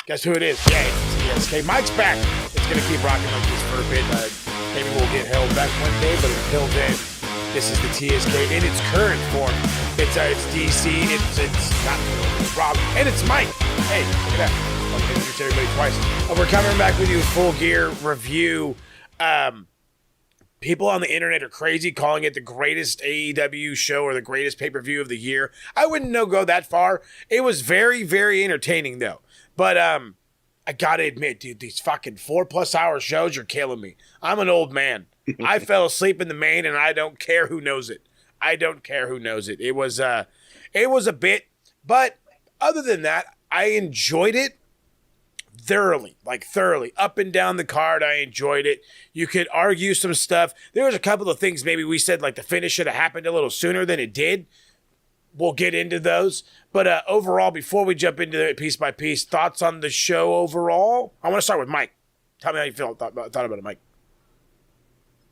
Guess who it is? Yeah, it's TSK. Mike's back. It's going to keep rocking like this for a bit. Maybe we'll get held back one day, but until then, this is the TSK in its current form. It's DC, it's not Rob, and it's Mike. Hey, look at that. I'll introduce everybody twice. We're coming back with you Full Gear review. People on the internet are crazy, calling it the greatest AEW show or the greatest pay-per-view of the year. I wouldn't go that far. It was very, very entertaining, though. But I gotta admit, dude, these fucking 4+ hour shows are killing me. I'm an old man. I fell asleep in the main, and I don't care who knows it. I don't care who knows it. It was a bit, but other than that, I enjoyed it. Thoroughly, up and down the card. I enjoyed it. You could argue some stuff. There was a couple of things maybe we said like the finish should have happened a little sooner than it did. We'll get into those. But overall, before we jump into it piece by piece, thoughts on the show overall? I want to start with Mike. Tell me how you thought about it, Mike.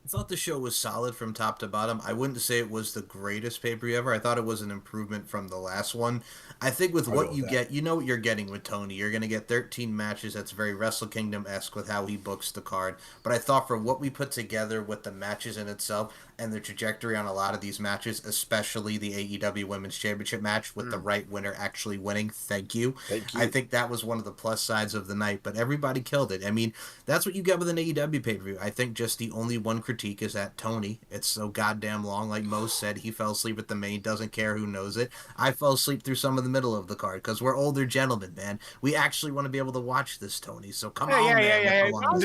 I thought the show was solid from top to bottom. I wouldn't say it was the greatest pay-per-view ever. I thought it was an improvement from the last one. I think with what you get, you know what you're getting with Tony. You're going to get 13 matches. That's very Wrestle Kingdom-esque with how he books the card. But I thought for what we put together with the matches in itself and the trajectory on a lot of these matches, especially the AEW Women's Championship match with the right winner actually winning, thank you. I think that was one of the plus sides of the night, but everybody killed it. I mean, that's what you get with an AEW pay-per-view. I think just the only one critique is that Tony. It's so goddamn long. Like Mo said, he fell asleep at the main, doesn't care who knows it. I fell asleep through some of the middle of the card because we're older gentlemen, man. We actually want to be able to watch this, Tony. So come on, man. Yeah. No,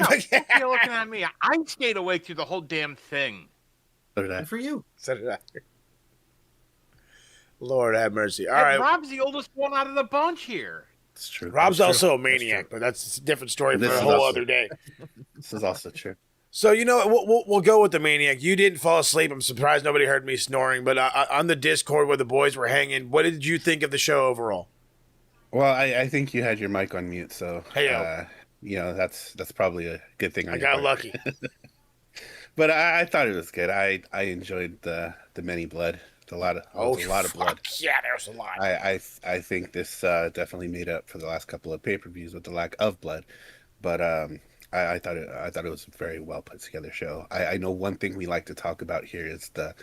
you're looking at me. I stayed awake through the whole damn thing. So did I. Good for you. So did I. Lord have mercy. All right. Rob's the oldest one out of the bunch here. It's true. Rob's also a maniac, but that's a different story for a whole other day. This is also true. So, you know, we'll go with the maniac. You didn't fall asleep. I'm surprised nobody heard me snoring. But on the Discord where the boys were hanging, what did you think of the show overall? Well, I think you had your mic on mute, so you know that's probably a good thing. I got lucky. But I thought it was good. I enjoyed the many blood. A lot of blood. Yeah, there's a lot. I think this definitely made up for the last couple of pay-per-views with the lack of blood. But I thought it was a very well put together show. I know one thing we like to talk about here is the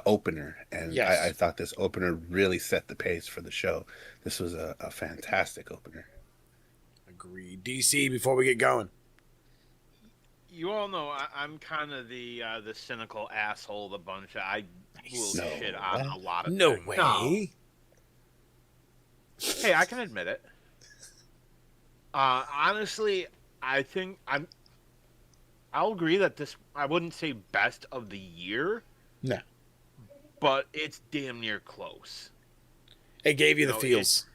opener, and yes. I thought this opener really set the pace for the show. This was a fantastic opener. Agreed. DC, before we get going. You all know I'm kind of the cynical asshole of the bunch. I will shit on a lot of things. Way. No. Hey, I can admit it. Honestly, I think I'll agree that this, I wouldn't say best of the year. No. But it's damn near close. It gave you the feels.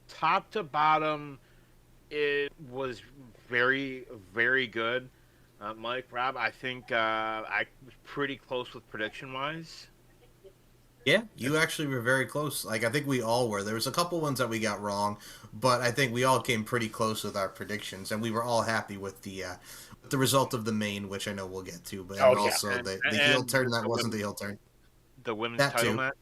Top to bottom, it was very, very good. Mike, Rob, I think I was pretty close with prediction-wise. Yeah, you actually were very close. Like, I think we all were. There was a couple ones that we got wrong, but I think we all came pretty close with our predictions, and we were all happy with the result of the main, which I know we'll get to, but the heel turn that wasn't the heel turn. The women's title match.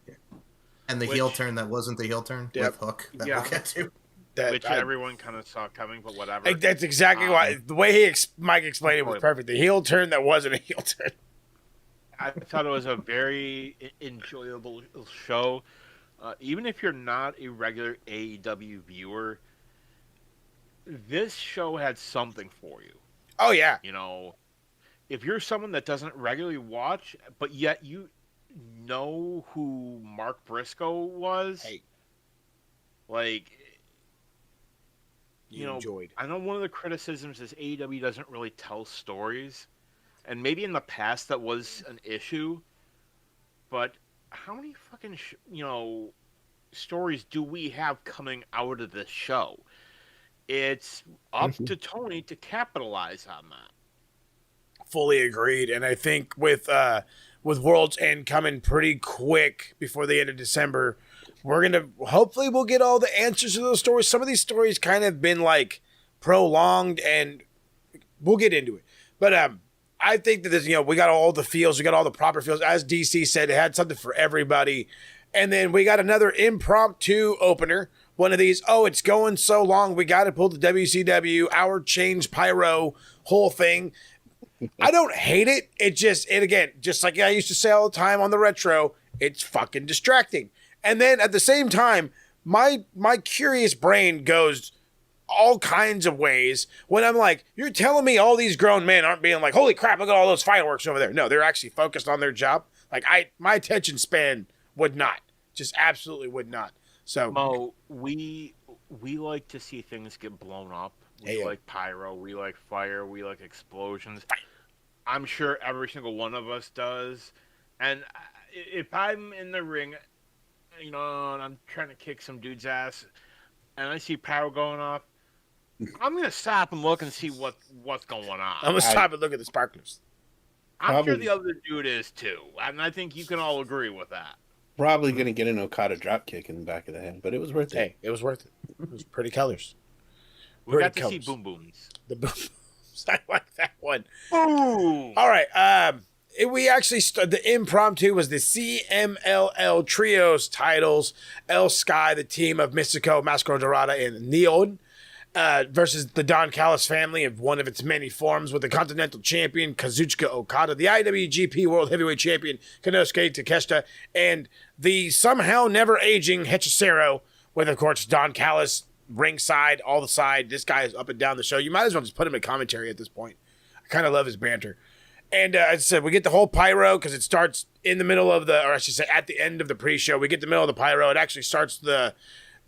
And the heel turn that wasn't the heel turn with Hook that we'll get to. Which everyone kind of saw coming, but whatever. That's exactly why. The way Mike explained it was perfect. The heel turn that wasn't a heel turn. I thought it was a very enjoyable show. Even if you're not a regular AEW viewer, this show had something for you. Oh, yeah. You know, if you're someone that doesn't regularly watch, but yet you know who Mark Briscoe was, like... You know, enjoyed. I know one of the criticisms is AEW doesn't really tell stories, and maybe in the past that was an issue. But how many fucking stories do we have coming out of this show? It's up to Tony to capitalize on that. Fully agreed, and I think with World's End coming pretty quick before the end of December. Hopefully we'll get all the answers to those stories. Some of these stories kind of been like prolonged, and we'll get into it. But I think that this, we got all the feels, we got all the proper feels. As DC said, it had something for everybody. And then we got another impromptu opener one of these, oh, it's going so long, we got to pull the WCW, hour change pyro whole thing. I don't hate it. Again, just like I used to say all the time on the retro, it's fucking distracting. And then at the same time, my curious brain goes all kinds of ways when I'm like, you're telling me all these grown men aren't being like, holy crap, look at all those fireworks over there. No, they're actually focused on their job. Like my attention span would not, just absolutely would not. So Mo, we like to see things get blown up. We like pyro, we like fire, we like explosions. I'm sure every single one of us does. And if I'm in the ring, and I'm trying to kick some dude's ass, and I see pyro going off, I'm gonna stop and look and see what's going on. I'm gonna stop and look at the sparklers. I'm sure the other dude is too, and I think you can all agree with that. Probably gonna get an Okada drop kick in the back of the head, but it was worth it. Hey, it was worth it. It was pretty colors. We got to see boom booms. The boom booms. I like that one. Boom. All right. We actually the impromptu was the CMLL Trios titles. El Sky, the team of Mystico, Mascara Dorada, and Neon, versus the Don Callis family of one of its many forms, with the Continental Champion Kazuchika Okada, the IWGP World Heavyweight Champion Konosuke Takeshita, and the somehow never aging Hechicero, with of course Don Callis ringside, all the side. This guy is up and down the show. You might as well just put him in commentary at this point. I kind of love his banter. And as I said, we get the whole pyro because it starts in the middle of or I should say at the end of the pre-show. We get the middle of the pyro. It actually starts the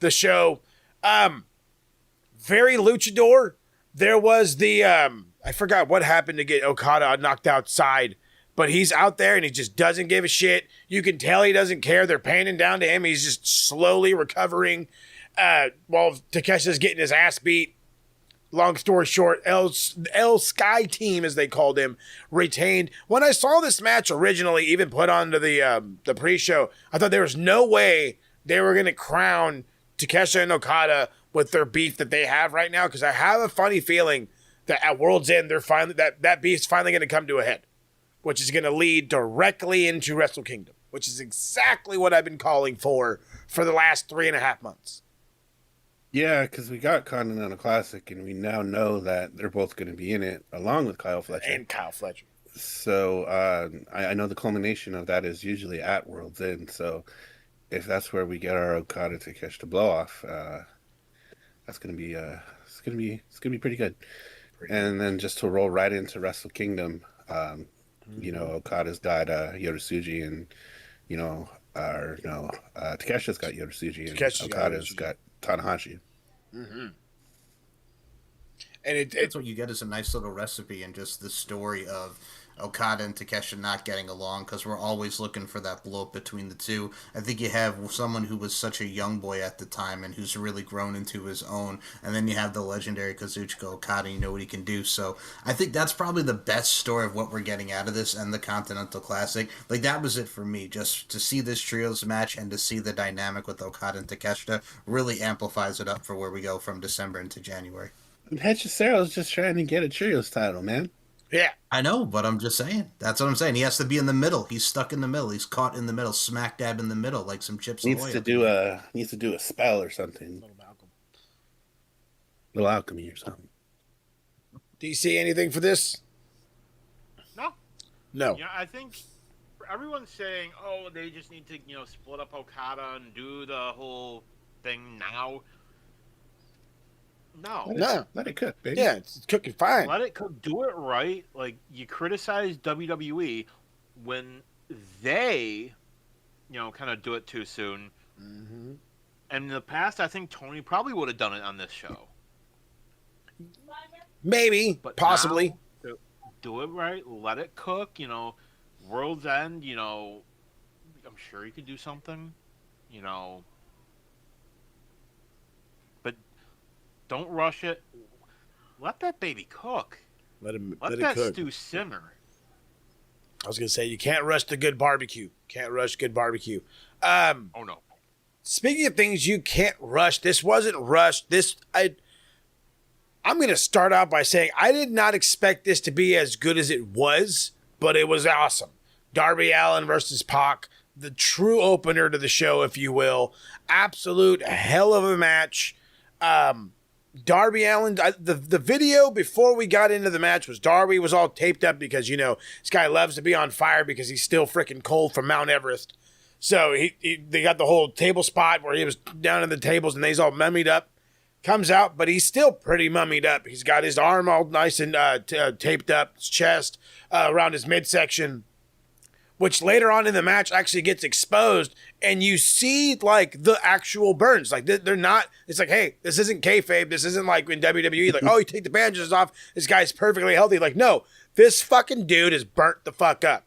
show. Very luchador. There was the, I forgot what happened to get Okada knocked outside, but he's out there and he just doesn't give a shit. You can tell he doesn't care. They're panning down to him. He's just slowly recovering. While Takesha's getting his ass beat. Long story short, El Sky team, as they called him, retained. When I saw this match originally, even put onto the pre-show, I thought there was no way they were going to crown Takesha and Okada with their beef that they have right now, because I have a funny feeling that at World's End, they're finally that beef's finally going to come to a head, which is going to lead directly into Wrestle Kingdom, which is exactly what I've been calling for the last 3.5 months. Yeah, because we got Continental Classic, and we now know that they're both going to be in it, along with Kyle Fletcher. And Kyle Fletcher. So I know the culmination of that is usually at World's End. So if that's where we get our Okada to catch the blow off, that's going to be it's going to be pretty good. And then just to roll right into Wrestle Kingdom, Okada's got Yorusuji, and Takesha's got Yorusuji, and Okada's got Tanahashi. Mm-hmm. And that's what you get is a nice little recipe, and just the story of Okada and Takesha not getting along, because we're always looking for that blow up between the two. I think you have someone who was such a young boy at the time and who's really grown into his own, and then you have the legendary Kazuchika Okada, you know what he can do. So I think that's probably the best story of what we're getting out of this and the Continental Classic. Like, that was it for me. Just to see this trios match and to see the dynamic with Okada and Takeshita really amplifies it up for where we go from December into January. And Hechicero's just trying to get a trios title, man. Yeah. I know, but I'm just saying. That's what I'm saying. He has to be in the middle. He's stuck in the middle. He's caught in the middle, smack dab in the middle, like some Chips Ahoy. Needs to do a spell or something. Little alchemy or something. Do you see anything for this? No. Yeah, I think everyone's saying, oh, they just need to, split up Okada and do the whole thing now. No. Let it cook, baby. Yeah, it's cooking fine. Let it cook. Do it right. Like, you criticize WWE when they, kind of do it too soon. Mm-hmm. And in the past, I think Tony probably would have done it on this show. Maybe, But possibly. now, do it right. Let it cook. World's End, I'm sure you could do something, But don't rush it. Let that baby cook. Let that it cook. stew simmer. I was going to say, you can't rush the good barbecue. Oh, no. Speaking of things you can't rush, this wasn't rushed. I'm going to start out by saying I did not expect this to be as good as it was, but it was awesome. Darby Allin versus Pac, the true opener to the show, if you will. Absolute hell of a match. Darby Allin, the video before we got into the match was Darby was all taped up because, you know, this guy loves to be on fire because he's still freaking cold from Mount Everest. So they got the whole table spot where he was down in the tables and he's all mummied up. Comes out, but he's still pretty mummied up. He's got his arm all nice and taped up, his chest, around his midsection, which later on in the match actually gets exposed, and you see, like, the actual burns. Like, they're not, it's like, hey, this isn't kayfabe. This isn't like in WWE, like, oh, you take the bandages off, this guy's perfectly healthy. Like, no, this fucking dude is burnt the fuck up.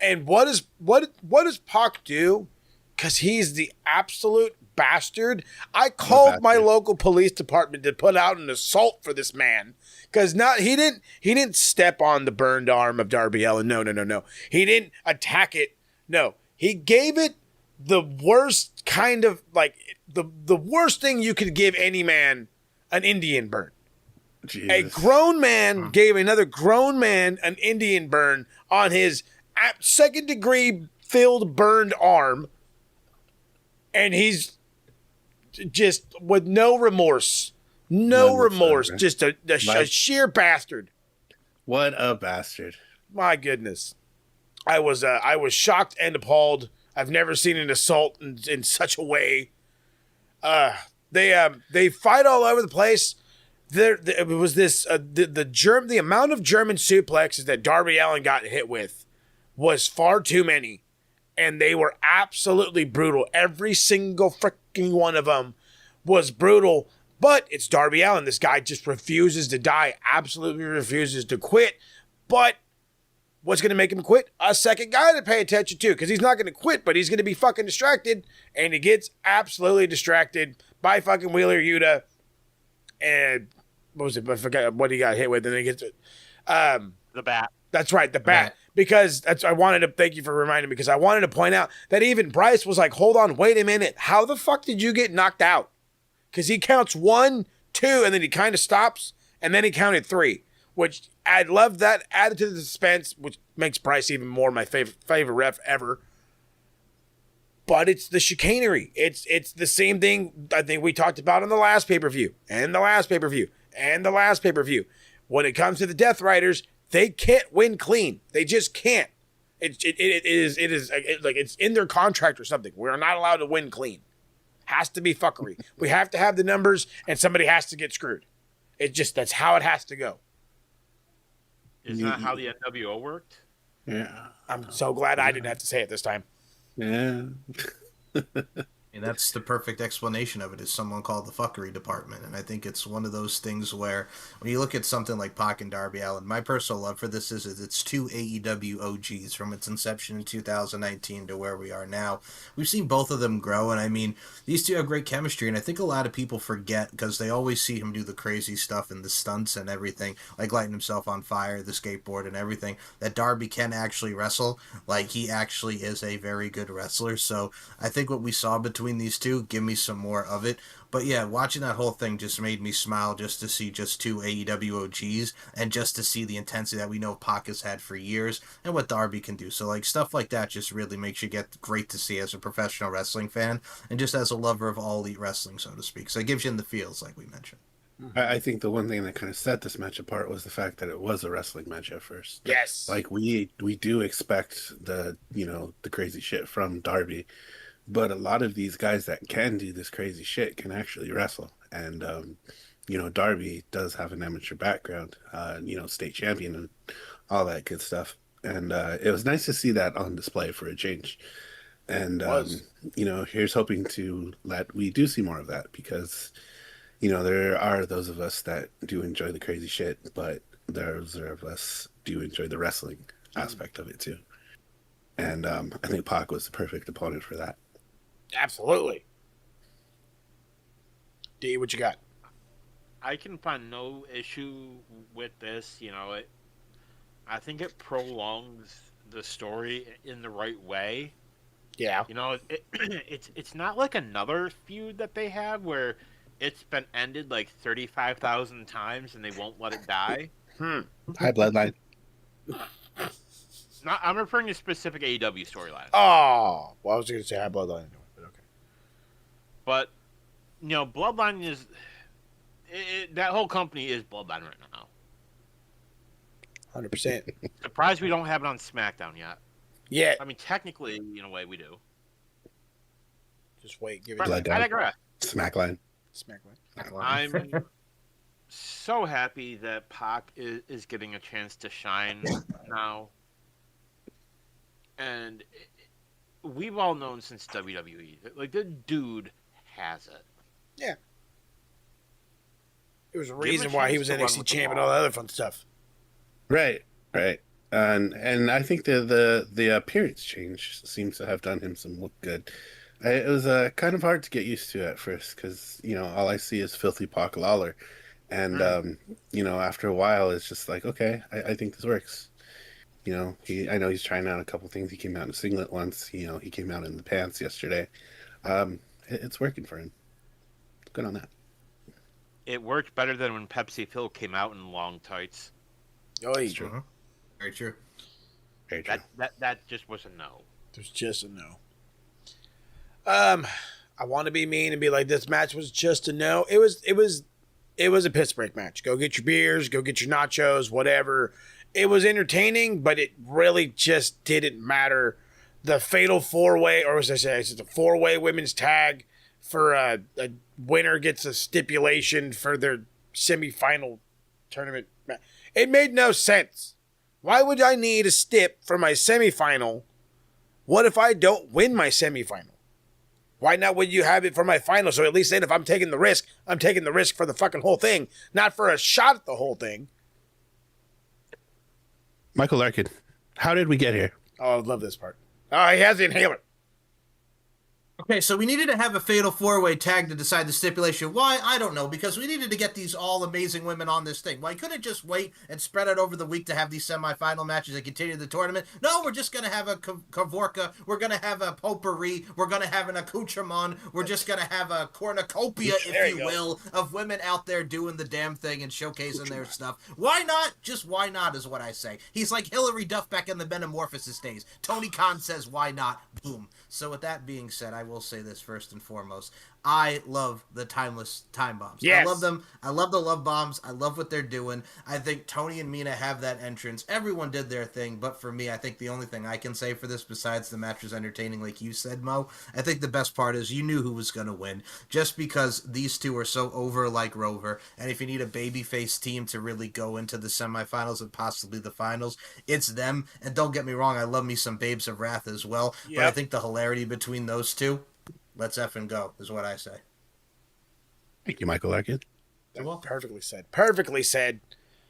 And what does Pac do? Because he's the absolute bastard. I called my local police department to put out an assault for this man. Because he didn't step on the burned arm of Darby Allin. No. He didn't attack it. No. He gave it the worst kind of, like, the worst thing you could give any man, an Indian burn. Jesus. A grown man gave another grown man an Indian burn on his second degree filled burned arm. And he's just with no remorse. No remorse. Just a sheer bastard. What a bastard. My goodness. I was shocked and appalled. I've never seen an assault in such a way. They fight all over the place. It was this the amount of German suplexes that Darby Allin got hit with was far too many. And they were absolutely brutal. Every single freaking one of them was brutal. But it's Darby Allin. This guy just refuses to die. Absolutely refuses to quit. But what's going to make him quit? A second guy to pay attention to. Because he's not going to quit, but he's going to be fucking distracted. And he gets absolutely distracted by fucking Wheeler Yuta. And what was it? I forgot what he got hit with. And then he gets it. The bat. That's right, the bat. Because thank you for reminding me, because I wanted to point out that even Bryce was like, hold on, wait a minute. How the fuck did you get knocked out? Because he counts 1, 2, and then he kind of stops, and then he counted 3, which I love that added to the suspense, which makes Bryce even more my favorite ref ever. But it's the chicanery. It's the same thing I think we talked about on the last pay-per-view, and the last pay-per-view, and the last pay-per-view. When it comes to the Death Riders, they can't win clean. They just can't. It is like it's in their contract or something. We're not allowed to win clean. Has to be fuckery. We have to have the numbers, and somebody has to get screwed. That's how it has to go. Isn't that how the NWO worked? Yeah. I'm so glad I didn't have to say it this time. Yeah. And that's the perfect explanation of it, is someone called the fuckery department. And I think it's one of those things where when you look at something like Pac and Darby Allin, my personal love for this is it's 2 AEW OGs from its inception in 2019 to where we are now. We've seen both of them grow, and I mean, these two have great chemistry, and I think a lot of people forget, because they always see him do the crazy stuff and the stunts and everything, like lighting himself on fire, the skateboard and everything, that Darby can actually wrestle. Like, he actually is a very good wrestler. So I think what we saw between these two, give me some more of it. But yeah, watching that whole thing just made me smile, just to see just 2 AEW OGs, and just to see the intensity that we know Pac has had for years and what Darby can do. So like stuff like that just really makes you get great to see as a professional wrestling fan, and just as a lover of all elite wrestling, so to speak. So it gives you in the feels, like we mentioned. I think the one thing that kind of set this match apart was the fact that it was a wrestling match at first. Yes. Like we do expect the crazy shit from Darby. But a lot of these guys that can do this crazy shit can actually wrestle. And, Darby does have an amateur background, state champion and all that good stuff. And it was nice to see that on display for a change. And, here's hoping that we do see more of that, because, there are those of us that do enjoy the crazy shit, but those of us do enjoy the wrestling aspect of it too. And I think Pac was the perfect opponent for that. Absolutely. D, what you got? I can find no issue with this. I think it prolongs the story in the right way. Yeah. It's not like another feud that they have where it's been ended like 35,000 times and they won't let it die. High bloodline. Not, I'm referring to specific AEW storylines. Oh, well, I was going to say High Bloodline, but okay. But Bloodline is that whole company is Bloodline right now. 100%. Surprised we don't have it on SmackDown yet. Yeah. I mean, technically, in a way, we do. Just wait. Give it Blood time. I digress. Smackline. Smackline. I'm so happy that Pac is getting a chance to shine now. And we've all known since WWE that, like, the dude has it. Yeah. There was a Give him a reason why he chance was to run NXT with the champ and ball. all that other fun stuff. Right. And I think the appearance change seems to have done him some look good. It was kind of hard to get used to at first because all I see is filthy Pac Lawler, and after a while it's just like, okay, I think this works. I know he's trying out a couple things. He came out in a singlet once. He came out in the pants yesterday. It's working for him. Good on that. It worked better than when Pepsi Phil came out in long tights. Oh, he's true. true. Very true. Very true. That just was a no. There's just a no. I want to be mean and be like, this match was just a no. It was a piss break match. Go get your beers, go get your nachos, whatever. It was entertaining, but it really just didn't matter. The fatal four-way, or as I say, it's a four-way women's tag for a winner gets a stipulation for their semifinal tournament. It made no sense. Why would I need a stip for my semifinal? What if I don't win my semifinal? Why not would you have it for my final? So at least then if I'm taking the risk for the fucking whole thing, not for a shot at the whole thing. Michael Larkin, how did we get here? Oh, I love this part. Oh, he has the inhaler. Okay, so we needed to have a fatal four-way tag to decide the stipulation. Why? I don't know, because we needed to get these all amazing women on this thing. Why couldn't just wait and spread it over the week to have these semifinal matches and continue the tournament? No, we're just going to have a Kavorka. We're going to have a potpourri. We're going to have an accoutrement. We're just going to have a cornucopia, if you will, of women out there doing the damn thing and showcasing their stuff. Why not? Just why not is what I say. He's like Hillary Duff back in the Metamorphosis days. Tony Khan says, why not? Boom. So with that being said, I will say this first and foremost. I love the timeless time bombs. Yes. I love them. I love the love bombs. I love what they're doing. I think Tony and Mina have that entrance. Everyone did their thing, but for me, I think the only thing I can say for this, besides the match was entertaining, like you said, Mo, I think the best part is you knew who was going to win, just because these two are so over like Rover, and if you need a babyface team to really go into the semifinals and possibly the finals, it's them. And don't get me wrong, I love me some Babes of Wrath as well, but I think the hilarity between those two, let's effing go, is what I say. Thank you, Michael Larkin. Perfectly said. Perfectly said.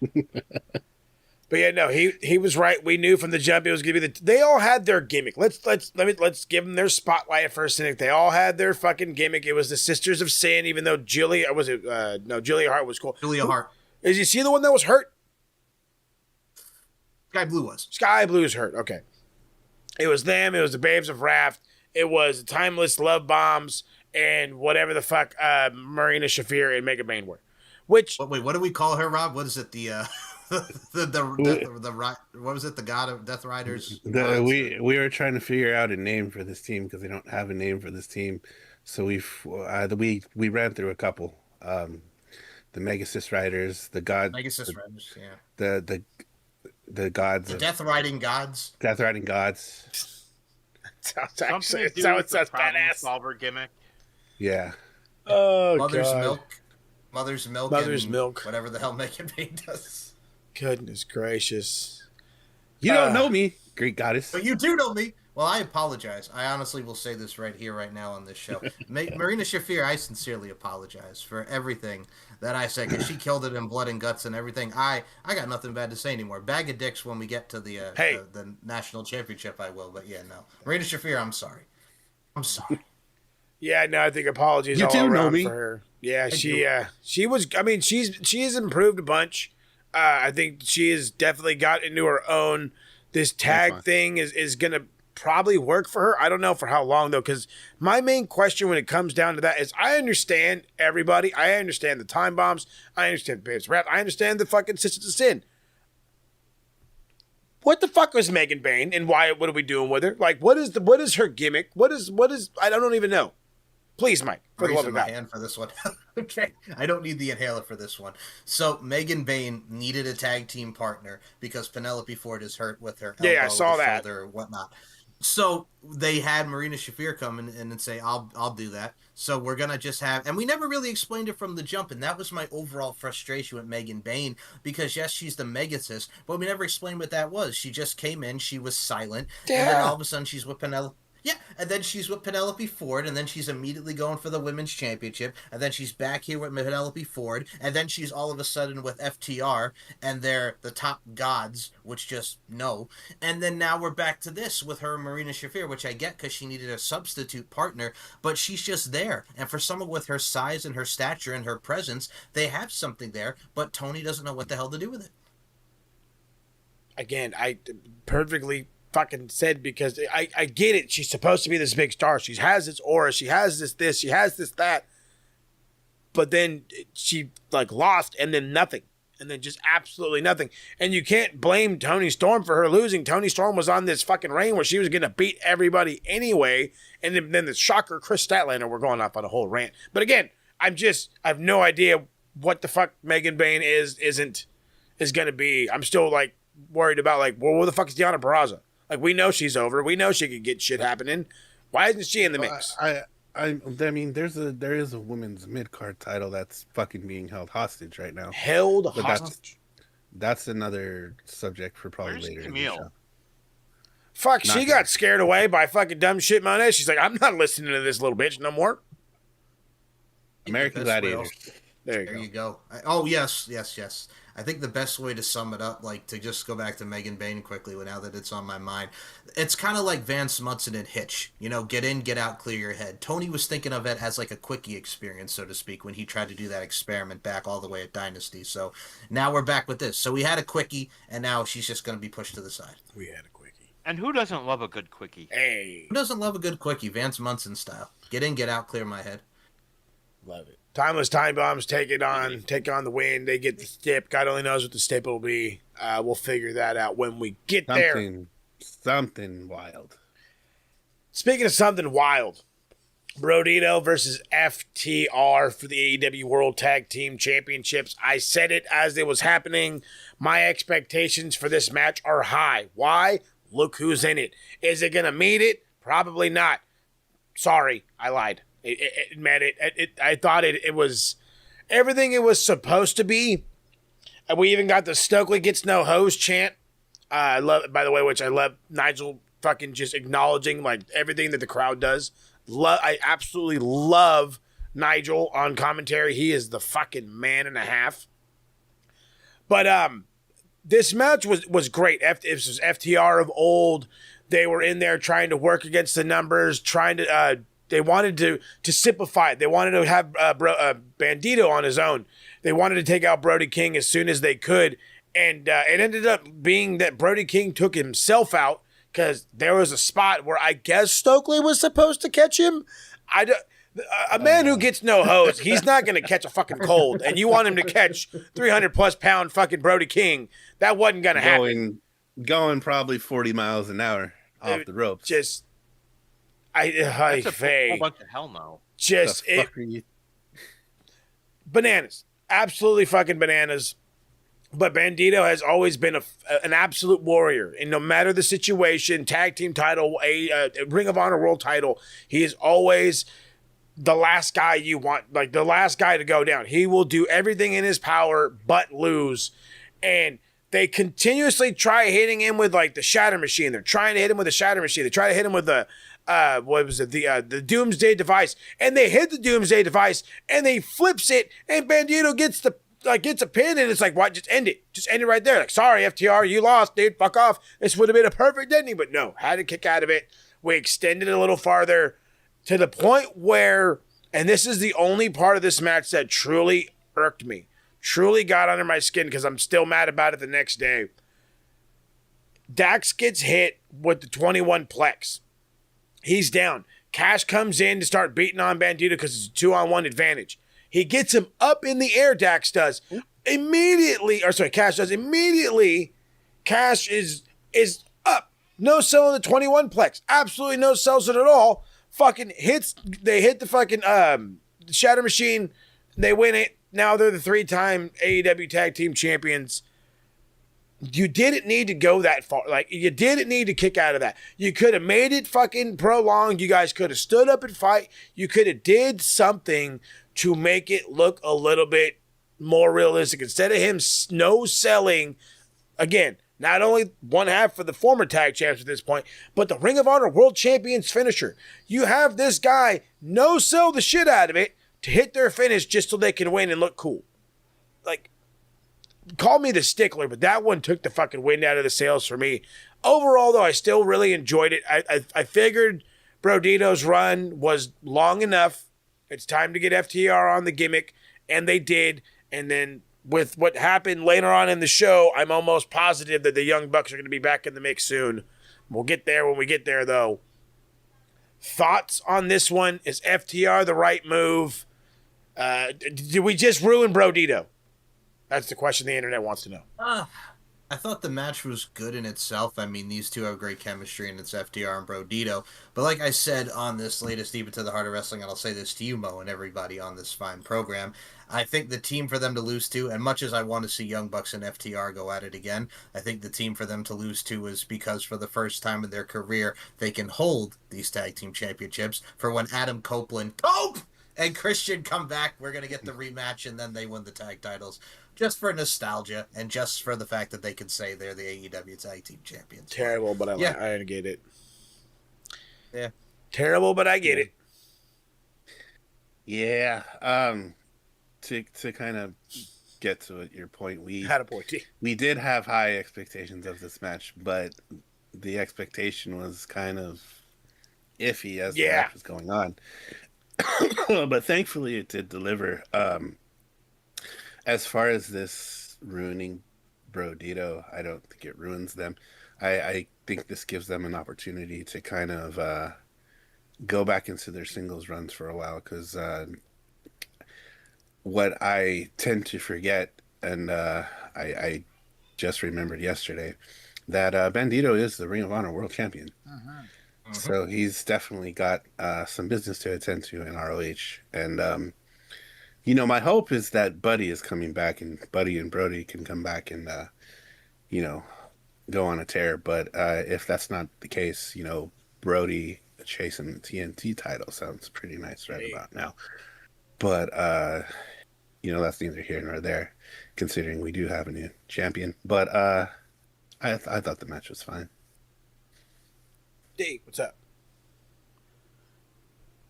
But yeah, no, he was right. We knew from the jump it was going to be they all had their gimmick. Let's give them their spotlight first. And they all had their fucking gimmick. It was the Sisters of Sin, even though Julia Hart was cool. Julia Hart. Is you see the one that was hurt? Sky Blue was. Sky Blue's hurt. Okay. It was them. It was the Babes of Wrath. It was the Timeless Love Bombs and whatever the fuck Marina Shafir and Mega Bane were. Which wait, what do we call her, Rob? What is it? The what was it? The God of Death Riders. We were trying to figure out a name for this team because they don't have a name for this team. So we ran through a couple. The Megasis Riders, the God. Megasis Riders, yeah. The gods. The Death Riding Gods. Death Riding Gods. Something to do with the problem solver gimmick. Yeah. Oh, Mother's God. Mother's milk. Whatever the hell Mega Bane does. Goodness gracious. You don't know me, Greek goddess. But you do know me. Well, I apologize. I honestly will say this right here, right now on this show. Marina Shafir, I sincerely apologize for everything that I said, because she killed it in blood and guts and everything. I got nothing bad to say anymore. Bag of dicks when we get to the national championship, I will. But yeah, no. Marina Shafir, I'm sorry. I'm sorry. Yeah, no, I think apologies you all do around know me. for her. Yeah, she was. I mean, she has improved a bunch. I think she has definitely got into her own. This tag thing is gonna probably work for her. I don't know for how long though, because my main question when it comes down to that is I understand everybody. I understand the time bombs. I understand the Babes Rap. I understand the fucking Sisters of Sin. what the fuck was Megan Bayne and why? What are we doing with her? Like, what is her gimmick? What is? I don't even know. Please, Mike, for the love of God. Hand for this one. Okay, I don't need the inhaler for this one. So Megan Bayne needed a tag team partner because Penelope Ford is hurt with her elbow, I saw that, shoulder, or whatnot. So they had Marina Shafir come in and say, I'll do that. So we're going to just have, and we never really explained it from the jump. And that was my overall frustration with Megan Bayne, because yes, she's the Megasis, but we never explained what that was. She just came in, she was silent. Yeah. And then all of a sudden she's with Penelope. Yeah, and then she's with Penelope Ford, and then she's immediately going for the women's championship, and then she's back here with Penelope Ford, and then she's all of a sudden with FTR, and they're the top gods, which just no. And then now we're back to this with her and Marina Shafir, which I get because she needed a substitute partner, but she's just there. And for someone with her size and her stature and her presence, they have something there, but Tony doesn't know what the hell to do with it. Again, I perfectly fucking said, because I get it. She's supposed to be this big star. She has this aura. She has this, she has this, that. But then she like lost and then nothing. And then just absolutely nothing. And you can't blame Toni Storm for her losing. Toni Storm was on this fucking reign where she was going to beat everybody anyway. And then the shocker, Chris Statlander, we're going off on a whole rant. But again, I have no idea what the fuck Megan Bayne is going to be. I'm still like worried about like, well, where the fuck is Deonna Purrazzo? Like, we know she's over. We know she could get shit happening. Why isn't she in the mix? I mean, there is a women's mid-card title that's fucking being held hostage right now. Held hostage? That's another subject for probably Where's later Camille? in the show. Fuck, she got scared away by fucking dumb shit Monet. She's like, I'm not listening to this little bitch no more. American Gladiators. There you go. Oh, yes. I think the best way to sum it up, like to just go back to Megan Bayne quickly now that it's on my mind, it's kind of like Vance Munson and Hitch. You know, get in, get out, clear your head. Tony was thinking of it as like a quickie experience, so to speak, when he tried to do that experiment back all the way at Dynasty. So now we're back with this. So we had a quickie, and now she's just going to be pushed to the side. We had a quickie. And who doesn't love a good quickie? Hey. Who doesn't love a good quickie? Vance Munson style. Get in, get out, clear my head. Love it. Timeless Time Bombs take on the win. They get the stip. God only knows what the stip will be. We'll figure that out when we get there. Something wild. Speaking of something wild, Brodito versus FTR for the AEW World Tag Team Championships. I said it as it was happening. My expectations for this match are high. Why? Look who's in it. Is it going to meet it? Probably not. Sorry, I lied. I thought it was everything it was supposed to be. And we even got the Stokely gets no hose chant. I love it, by the way, which I love Nigel fucking just acknowledging like everything that the crowd does. I absolutely love Nigel on commentary. He is the fucking man and a half. But this match was great. It was FTR of old. They were in there trying to work against the numbers, trying to they wanted to simplify it. They wanted to have Bandito on his own. They wanted to take out Brody King as soon as they could. And it ended up being that Brody King took himself out because there was a spot where I guess Stokely was supposed to catch him. A man who gets no hose, he's not going to catch a fucking cold. And you want him to catch 300-plus pound fucking Brody King. That wasn't going to happen. Going probably 40 miles an hour off the ropes. Just... That's a whole bunch of hell no. Just bananas, absolutely fucking bananas. But Bandito has always been an absolute warrior, and no matter the situation, tag team title, a Ring of Honor world title, he is always the last guy you want, like the last guy to go down. He will do everything in his power but lose, and they continuously try hitting him with like the Shatter Machine. They're trying to hit him with the Shatter Machine. They try to hit him with the the Doomsday Device, and they hit the Doomsday Device, and they flips it, and Bandito gets a pin, and it's like, what? Just end it right there. Like, sorry, FTR, you lost, dude. Fuck off. This would have been a perfect ending, but no, had to kick out of it. We extended it a little farther to the point where, and this is the only part of this match that truly irked me, truly got under my skin because I'm still mad about it the next day. Dax gets hit with the 21 Plex. He's down. Cash comes in to start beating on Bandito because it's a 2-on-1 advantage. He gets him up in the air, Dax does. Cash does. Immediately, Cash is is up. No sell in the 21 plex. Absolutely no sells it at all. Fucking hits. They hit the fucking Shatter Machine. They win it. Now they're the 3-time AEW Tag Team Champions. You didn't need to go that far. Like, you didn't need to kick out of that. You could have made it fucking prolonged. You guys could have stood up and fight. You could have did something to make it look a little bit more realistic. Instead of him no-selling, again, not only one half for the former tag champs at this point, but the Ring of Honor World Champions finisher. You have this guy no-sell the shit out of it to hit their finish just so they can win and look cool. Like, call me the stickler, but that one took the fucking wind out of the sails for me. Overall, though, I still really enjoyed it. I figured Brodito's run was long enough. It's time to get FTR on the gimmick, and they did. And then with what happened later on in the show, I'm almost positive that the Young Bucks are going to be back in the mix soon. We'll get there when we get there, though. Thoughts on this one? Is FTR the right move? Did we just ruin Brodito? That's the question the internet wants to know. I thought the match was good in itself. I mean, these two have great chemistry, and it's FTR and Brodito. But like I said on this latest Deep Into the Heart of Wrestling, and I'll say this to you, Mo, and everybody on this fine program, I think the team for them to lose to, and much as I want to see Young Bucks and FTR go at it again, I think the team for them to lose to is because for the first time in their career, they can hold these tag team championships for when Adam Copeland, and Christian come back. We're going to get the rematch, and then they win the tag titles. Just for nostalgia, and just for the fact that they can say they're the AEW Tag Team Champions. Terrible, but I get it. Yeah. Terrible, but I get it. Yeah. To kind of get to your point, we did have high expectations of this match, but the expectation was kind of iffy as the match was going on. But thankfully, it did deliver. As far as this ruining Brodito, I don't think it ruins them. I think this gives them an opportunity to kind of go back into their singles runs for a while, because what I tend to forget, and I just remembered yesterday, that Bandito is the Ring of Honor World Champion. So he's definitely got some business to attend to in ROH. And my hope is that Buddy is coming back, and Buddy and Brody can come back and, go on a tear. But if that's not the case, Brody chasing the TNT title sounds pretty nice right about now. But, that's neither here nor there, considering we do have a new champion. But I thought the match was fine. Dave, what's up?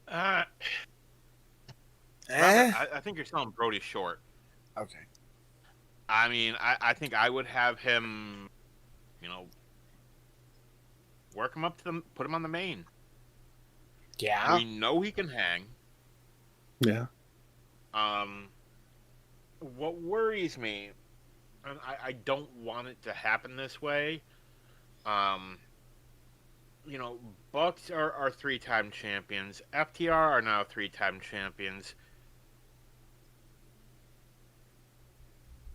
I think you're selling Brody short. Okay. I mean, I think I would have him, work him up to put him on the main. Yeah. We know he can hang. Yeah. What worries me, and I don't want it to happen this way, Bucks are 3-time champions. FTR are now 3-time champions.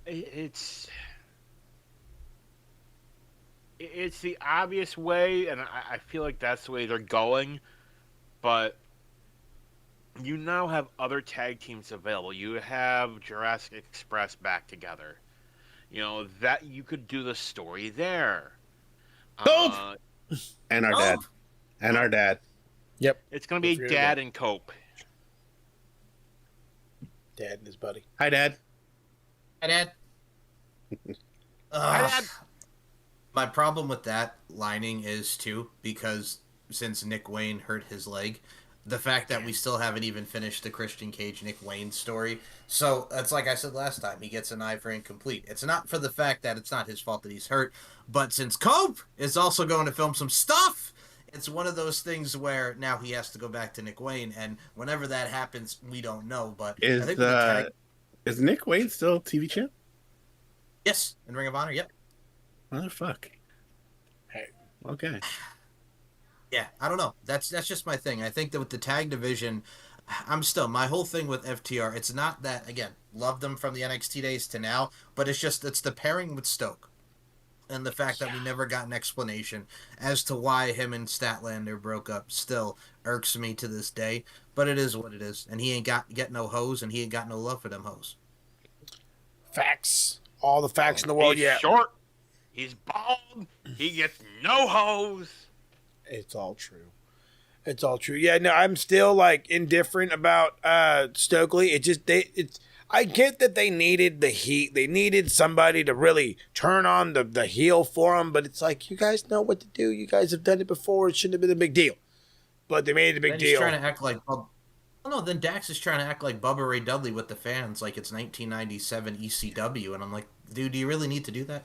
It's the obvious way, and I feel like that's the way they're going. But you now have other tag teams available. You have Jurassic Express back together. That you could do the story there. And our dad. And our dad. Yep. It's going to be Dad and Cope. Dad and his buddy. Hi, Dad. Hi, Dad. Hi, Dad. My problem with that lining is, too, because since Nick Wayne hurt his leg, the fact that we still haven't even finished the Christian Cage Nick Wayne story. So that's like I said last time, he gets an eye for incomplete. It's not for the fact that it's not his fault that he's hurt, but since Cope is also going to film some stuff, it's one of those things where now he has to go back to Nick Wayne, and whenever that happens, we don't know. But I think is Nick Wayne still TV champ? Yes, in Ring of Honor. Yep. Motherfuck. Hey. Okay. Yeah, I don't know. That's just my thing. I think that with the tag division, my whole thing with FTR, it's not that, again, love them from the NXT days to now, but it's the pairing with Stoke. And the fact that we never got an explanation as to why him and Statlander broke up still irks me to this day. But it is what it is. And he ain't get no hoes, and he ain't got no love for them hoes. Facts. All the facts in the world, He's yeah. short. He's bald. He gets no hose. It's all true. It's all true. Yeah, no, I'm still like indifferent about Stokely. I get that they needed the heat. They needed somebody to really turn on the heel for them, but it's like, you guys know what to do. You guys have done it before. It shouldn't have been a big deal. But they made it a big deal. He's trying to act like then Dax is trying to act like Bubba Ray Dudley with the fans, like it's 1997 ECW, and I'm like, dude, do you really need to do that?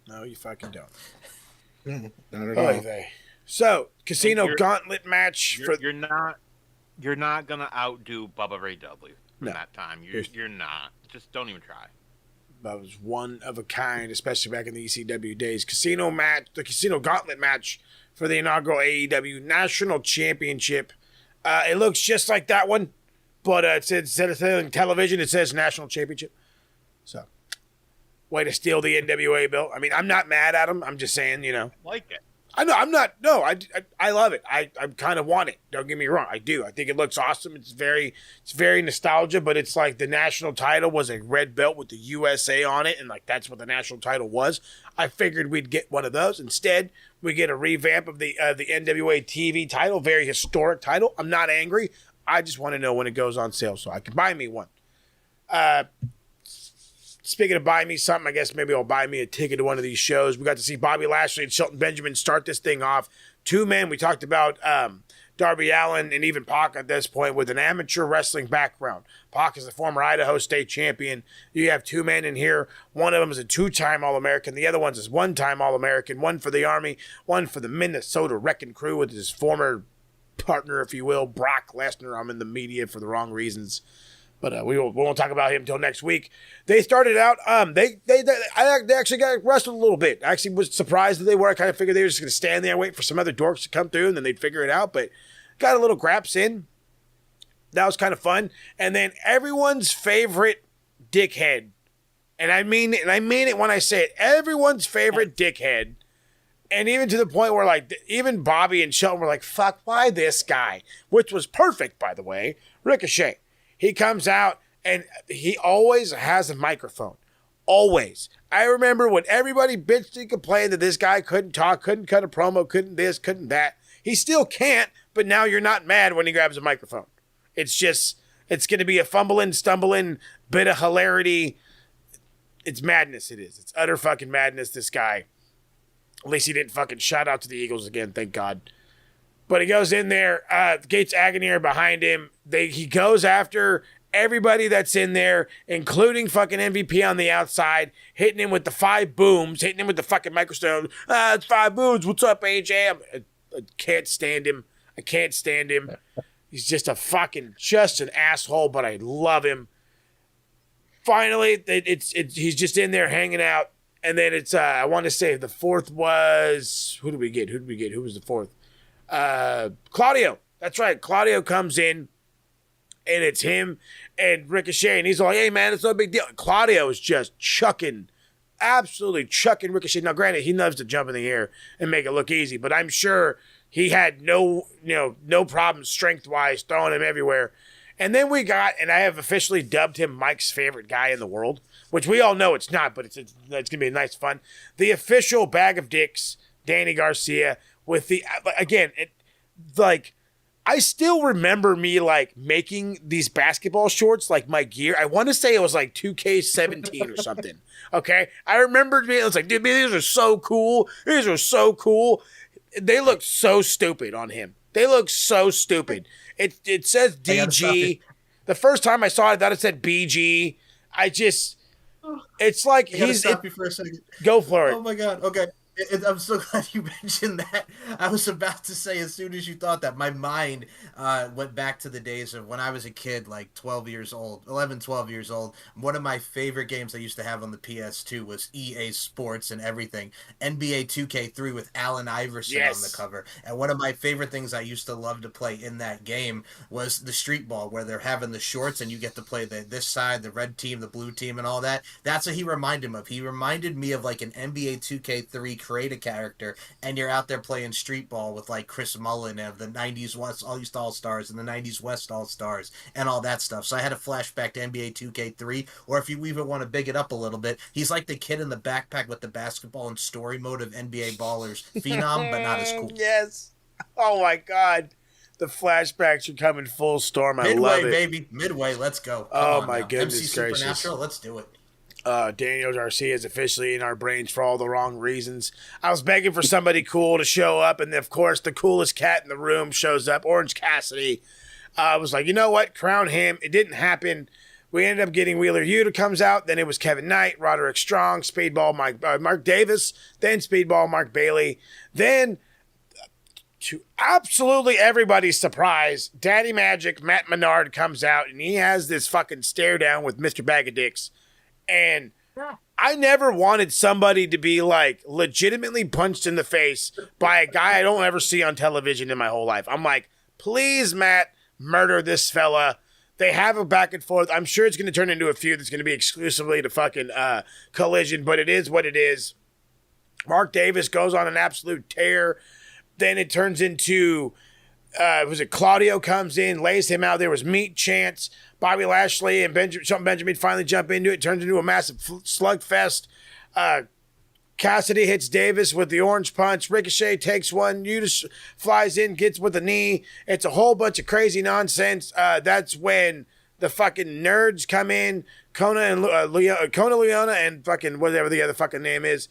No, you fucking don't. Not at all. So, Casino Gauntlet match for you're not gonna outdo Bubba Ray Dudley from that time. You're not. Just don't even try. That was one of a kind, especially back in the ECW days. The Casino Gauntlet match for the inaugural AEW National Championship. It looks just like that one, but instead of saying television, it says National Championship. So, way to steal the NWA belt. I mean, I'm not mad at him. I'm just saying, Like it. I know, I'm not. No, I love it. I kind of want it. Don't get me wrong. I do. I think it looks awesome. It's very nostalgia, but it's like the national title was a red belt with the USA on it, and like that's what the national title was. I figured we'd get one of those. Instead, we get a revamp of the NWA TV title, very historic title. I'm not angry. I just want to know when it goes on sale so I can buy me one. Speaking of buying me something, I guess maybe I'll buy me a ticket to one of these shows. We got to see Bobby Lashley and Shelton Benjamin start this thing off. Two men. We talked about Darby Allin and even Pac at this point with an amateur wrestling background. Pac is the former Idaho State champion. You have two men in here. One of them is a two-time All-American. The other one's is one-time All-American. One for the Army, one for the Minnesota Wrecking Crew with his former partner, if you will, Brock Lesnar. I'm in the media for the wrong reasons. But we won't talk about him until next week. They started out. They actually got wrestled a little bit. I actually was surprised that they were. I kind of figured they were just going to stand there and wait for some other dorks to come through, and then they'd figure it out. But got a little graps in. That was kind of fun. And then everyone's favorite dickhead, and I mean it when I say it. Everyone's favorite dickhead, and even to the point where like even Bobby and Shelton were like, "Fuck, why this guy?" Which was perfect, by the way. Ricochet. He comes out, and he always has a microphone. Always. I remember when everybody bitched and complained that this guy couldn't talk, couldn't cut a promo, couldn't this, couldn't that. He still can't, but now you're not mad when he grabs a microphone. It's going to be a fumbling, stumbling bit of hilarity. It's madness, it is. It's utter fucking madness, this guy. At least he didn't fucking shout out to the Eagles again, thank God. But he goes in there. Gates Agony are behind him. He goes after everybody that's in there, including fucking MVP on the outside, hitting him with the 5 booms, hitting him with the fucking microphone. It's 5 booms. What's up, AJ? I can't stand him. I can't stand him. He's just an asshole, but I love him. Finally, he's just in there hanging out. And then it's, I want to say the fourth was, who did we get? Who was the fourth? Claudio. That's right. Claudio comes in, and it's him and Ricochet, and he's like, "Hey man, it's no big deal." Claudio is just absolutely chucking Ricochet. Now, granted, he loves to jump in the air and make it look easy, but I'm sure he had no problem strength-wise throwing him everywhere. And then we got, and I have officially dubbed him Mike's favorite guy in the world, which we all know it's not, but it's going to be a nice fun. The official bag of dicks, Danny Garcia. With the, again, I still remember me like making these basketball shorts, like my gear. I want to say it was like 2K17 or something. Okay. I remember it was like, dude, these are so cool. These are so cool. They look so stupid on him. They look so stupid. It says DG. The first time I saw it, I thought it said BG. It's like I gotta stop you for a second. Go for it. Oh my God. Okay. I'm so glad you mentioned that. I was about to say, as soon as you thought that, my mind went back to the days of when I was a kid, like 12 years old, 11, 12 years old. One of my favorite games I used to have on the PS2 was EA Sports and everything. NBA 2K3 with Allen Iverson on the Yes. cover. And one of my favorite things I used to love to play in that game was the street ball, where they're having the shorts and you get to play this side, the red team, the blue team, and all that. That's what he reminded me of. He reminded me of like an NBA 2K3 create a character, and you're out there playing street ball with like Chris Mullen of the '90s West All Stars and the '90s West All Stars and all that stuff. So I had a flashback to NBA 2K3, or if you even want to big it up a little bit, he's like the kid in the backpack with the basketball and story mode of NBA Ballers, phenom, but not as cool. Yes. Oh my God. The flashbacks are coming full storm. I love Midway, it. baby, midway. Let's go. Come Oh on my now. goodness MC gracious. Supernatural. Let's do it. Daniel Garcia is officially in our brains for all the wrong reasons. I was begging for somebody cool to show up, and of course, the coolest cat in the room shows up, Orange Cassidy. I was like, you know what? Crown him. It didn't happen. We ended up getting Wheeler Yuta comes out. Then it was Kevin Knight, Roderick Strong, Speedball Mark Davis, then Speedball Mark Bailey. Then, to absolutely everybody's surprise, Daddy Magic Matt Menard comes out, and he has this fucking stare down with Mr. Bag of Dicks. And I never wanted somebody to be like legitimately punched in the face by a guy I don't ever see on television in my whole life. I'm like, please, Matt, murder this fella. They have a back and forth. I'm sure it's going to turn into a feud that's going to be exclusively to fucking Collision, but it is what it is. Mark Davis goes on an absolute tear. Then it turns into, was it Claudio comes in, lays him out. There was meat chants. Bobby Lashley and Benjamin finally jump into it. It turns into a massive slugfest. Cassidy hits Davis with the orange punch. Ricochet takes one. Yuta flies in, gets with a knee. It's a whole bunch of crazy nonsense. That's when the fucking nerds come in. Kona Leona and fucking whatever the other fucking name is.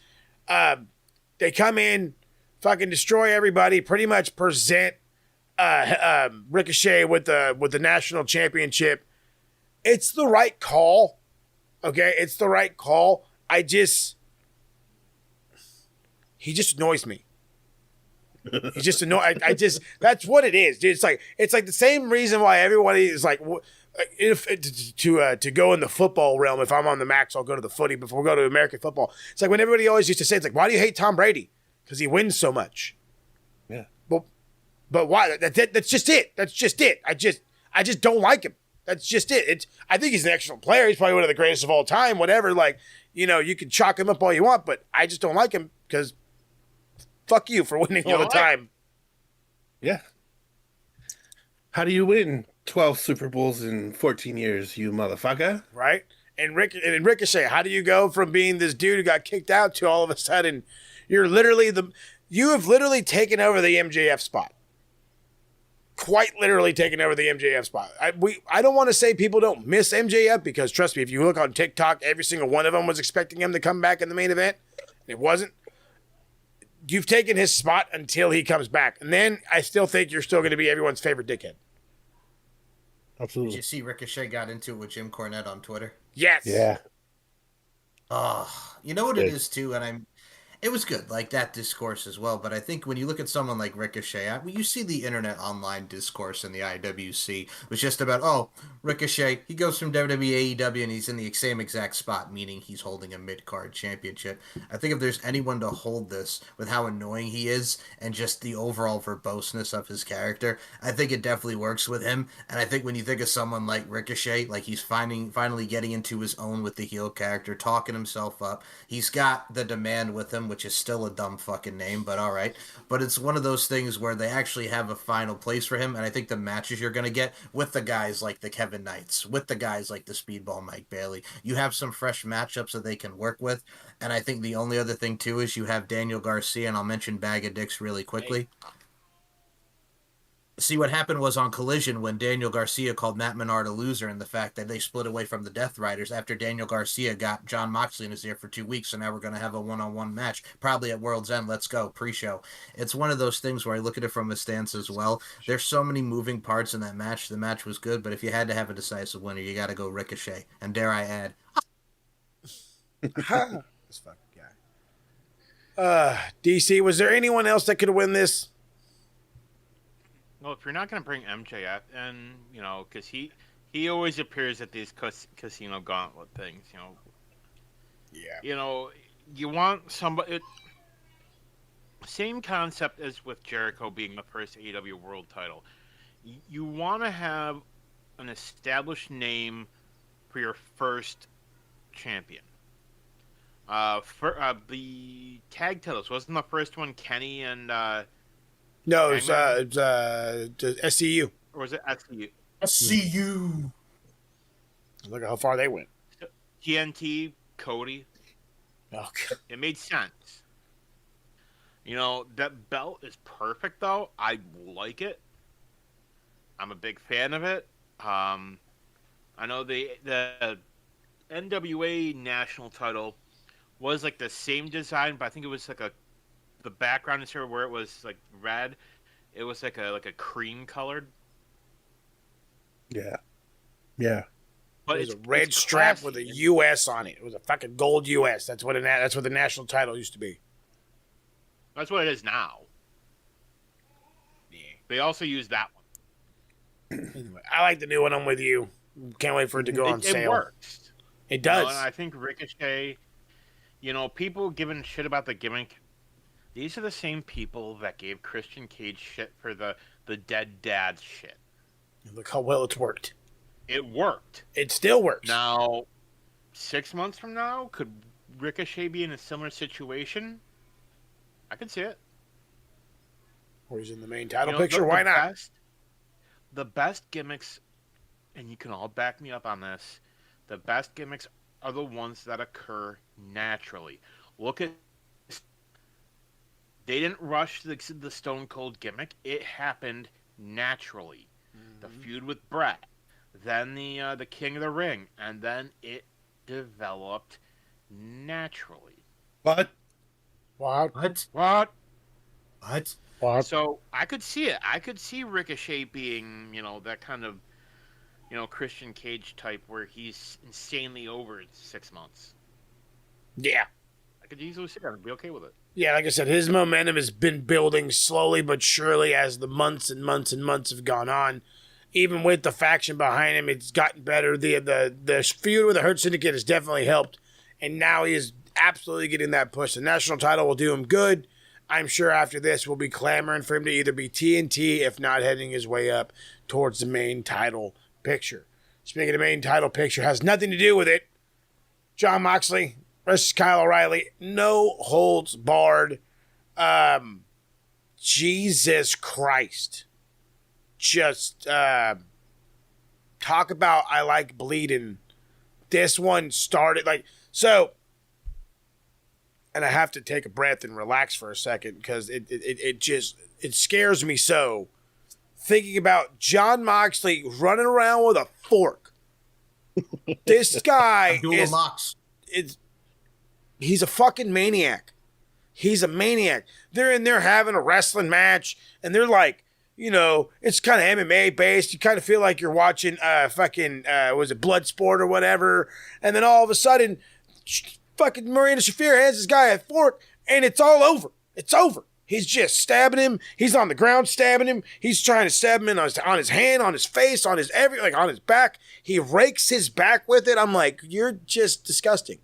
They come in, fucking destroy everybody. Pretty much present Ricochet with the national championship. It's the right call. Okay, it's the right call. He just annoys me. He just annoys. That's what it is, dude. It's like the same reason why everybody is like, to go in the football realm. If I'm on the max, I'll go to the footy before we go to American football. It's like when everybody always used to say, it's like, why do you hate Tom Brady? Because he wins so much. Yeah. But why? That's just it. That's just it. I just don't like him. That's just it. I think he's an excellent player. He's probably one of the greatest of all time. Whatever. Like, you can chalk him up all you want, but I just don't like him because fuck you for winning all the time. Yeah. How do you win 12 Super Bowls in 14 years, you motherfucker? Right? And Ricochet, how do you go from being this dude who got kicked out to all of a sudden you have literally taken over the MJF spot. Quite literally taken over the MJF spot. I don't want to say people don't miss MJF because trust me, if you look on TikTok, every single one of them was expecting him to come back in the main event. It wasn't. You've taken his spot until he comes back. And then I still think you're still going to be everyone's favorite dickhead. Absolutely. Did you see Ricochet got into it with Jim Cornette on Twitter? Yes. Yeah. You know what it is too, and it was good, like that discourse as well. But I think when you look at someone like Ricochet, you see the internet online discourse in the IWC was just about, Ricochet, he goes from WWE, AEW, and he's in the same exact spot, meaning he's holding a mid-card championship. I think if there's anyone to hold this with how annoying he is and just the overall verboseness of his character, I think it definitely works with him. And I think when you think of someone like Ricochet, like he's finally getting into his own with the heel character, talking himself up. He's got the Demand with him, which is still a dumb fucking name, but all right. But it's one of those things where they actually have a final place for him, and I think the matches you're going to get with the guys like the Kevin Knights, with the guys like the Speedball Mike Bailey, you have some fresh matchups that they can work with, and I think the only other thing, too, is you have Daniel Garcia, and I'll mention Bag of Dicks really quickly. See, what happened was on Collision when Daniel Garcia called Matt Menard a loser and the fact that they split away from the Death Riders after Daniel Garcia got John Moxley in his ear for 2 weeks, so now we're going to have a one-on-one match, probably at World's End. Let's go, pre-show. It's one of those things where I look at it from a stance as well. There's so many moving parts in that match. The match was good, but if you had to have a decisive winner, you got to go Ricochet. And dare I add... This fucking guy. DC, was there anyone else that could win this? Well, if you're not going to bring MJF in, because he always appears at these casino gauntlet things, Yeah. You want somebody. Same concept as with Jericho being the first AEW World Title. You want to have an established name for your first champion. For the tag titles, wasn't the first one Kenny and No, it's SCU. or was it SCU? SCU. Look at how far they went. TNT, Cody. Okay. It made sense. That belt is perfect though. I like it. I'm a big fan of it. I know the NWA national title was like the same design, but I think it was like the background is here where it was like red. It was like a cream colored. Yeah. Yeah. But it was a red strap with a US on it. It was a fucking gold US. That's what the national title used to be. That's what it is now. Yeah. They also use that one. Anyway, I like the new one. I'm with you. Can't wait for it to go on sale. It works. It does. And I think Ricochet, people giving shit about the gimmick, these are the same people that gave Christian Cage shit for the dead dad shit. Look how well it's worked. It worked. It still works. Now, 6 months from now, could Ricochet be in a similar situation? I could see it. Or he's in the main title picture. Why not? The best gimmicks, and you can all back me up on this, the best gimmicks are the ones that occur naturally. Look at... They didn't rush the Stone Cold gimmick. It happened naturally. Mm-hmm. The feud with Brett, then the King of the Ring, and then it developed naturally. What? So I could see it. I could see Ricochet being, that kind of, Christian Cage type where he's insanely over in 6 months. Yeah. I could easily see that and be okay with it. Yeah, like I said, his momentum has been building slowly but surely as the months and months and months have gone on. Even with the faction behind him, it's gotten better. The feud with the Hurt Syndicate has definitely helped, and now he is absolutely getting that push. The national title will do him good. I'm sure after this, we'll be clamoring for him to either be TNT, if not heading his way up towards the main title picture. Speaking of main title picture, has nothing to do with it. Jon Moxley versus Kyle O'Reilly. No holds barred. Jesus Christ. Just talk about I like bleeding. This one started and I have to take a breath and relax for a second because it scares me so. Thinking about Jon Moxley running around with a fork. This guy he's a fucking maniac. He's a maniac. They're in there having a wrestling match and they're like, it's kind of MMA based. You kind of feel like you're watching was it Bloodsport or whatever. And then all of a sudden, fucking Marina Shafir hands this guy a fork and it's all over. It's over. He's just stabbing him. He's on the ground stabbing him. He's trying to stab him on his hand, on his face, on his on his back. He rakes his back with it. I'm like, you're just disgusting.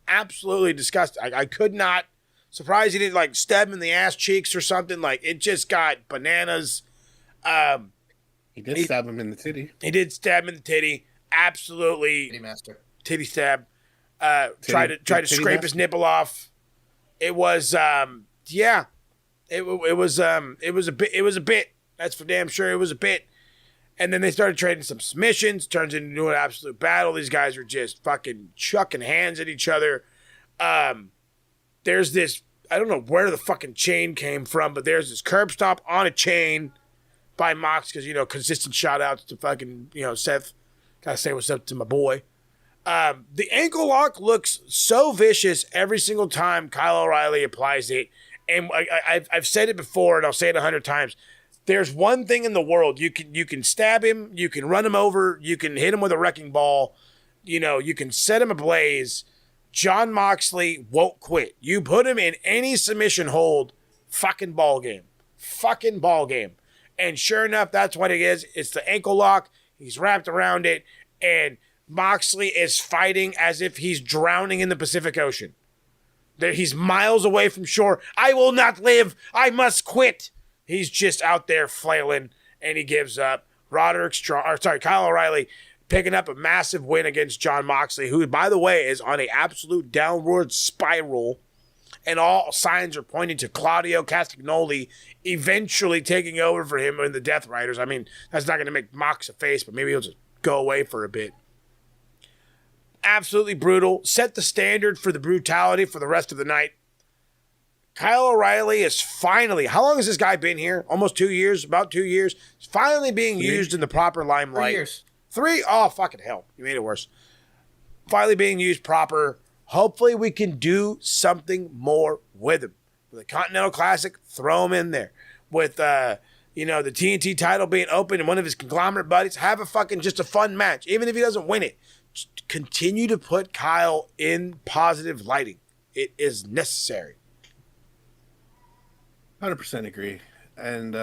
Absolutely disgusting. I could not. Surprised he didn't stab him in the ass cheeks or something. It just got bananas. He did stab him in the titty. He did stab him in the titty. Absolutely. Titty master. Titty stab. Tried to scrape his nipple off. It was yeah. It was a bit. That's for damn sure. It was a bit. And then they started trading some submissions. Turns into an absolute battle. These guys are just fucking chucking hands at each other. There's this, I don't know where the fucking chain came from, but there's this curb stomp on a chain by Mox because, consistent shout outs to fucking, Seth. Gotta say what's up to my boy. The ankle lock looks so vicious every single time Kyle O'Reilly applies it. And I've said it before, and I'll say it 100 times. There's one thing in the world. You can stab him. You can run him over. You can hit him with a wrecking ball. You can set him ablaze. Jon Moxley won't quit. You put him in any submission hold, fucking ball game. Fucking ball game. And sure enough, that's what it is. It's the ankle lock. He's wrapped around it. And Moxley is fighting as if he's drowning in the Pacific Ocean. He's miles away from shore. I will not live. I must quit. He's just out there flailing, and he gives up. Kyle O'Reilly picking up a massive win against Jon Moxley, who, by the way, is on an absolute downward spiral. And all signs are pointing to Claudio Castagnoli eventually taking over for him in the Death Riders. I mean, that's not going to make Mox a face, but maybe he'll just go away for a bit. Absolutely brutal. Set the standard for the brutality for the rest of the night. Kyle O'Reilly is finally, how long has this guy been here? Almost 2 years, about 2 years. He's finally being used in the proper limelight. 3 years. 3? Oh, fucking hell. You made it worse. Finally being used proper. Hopefully we can do something more with him. With the Continental Classic, throw him in there. With, the TNT title being open and one of his conglomerate buddies, have just a fun match. Even if he doesn't win it. Just continue to put Kyle in positive lighting. It is necessary. 100% agree. And,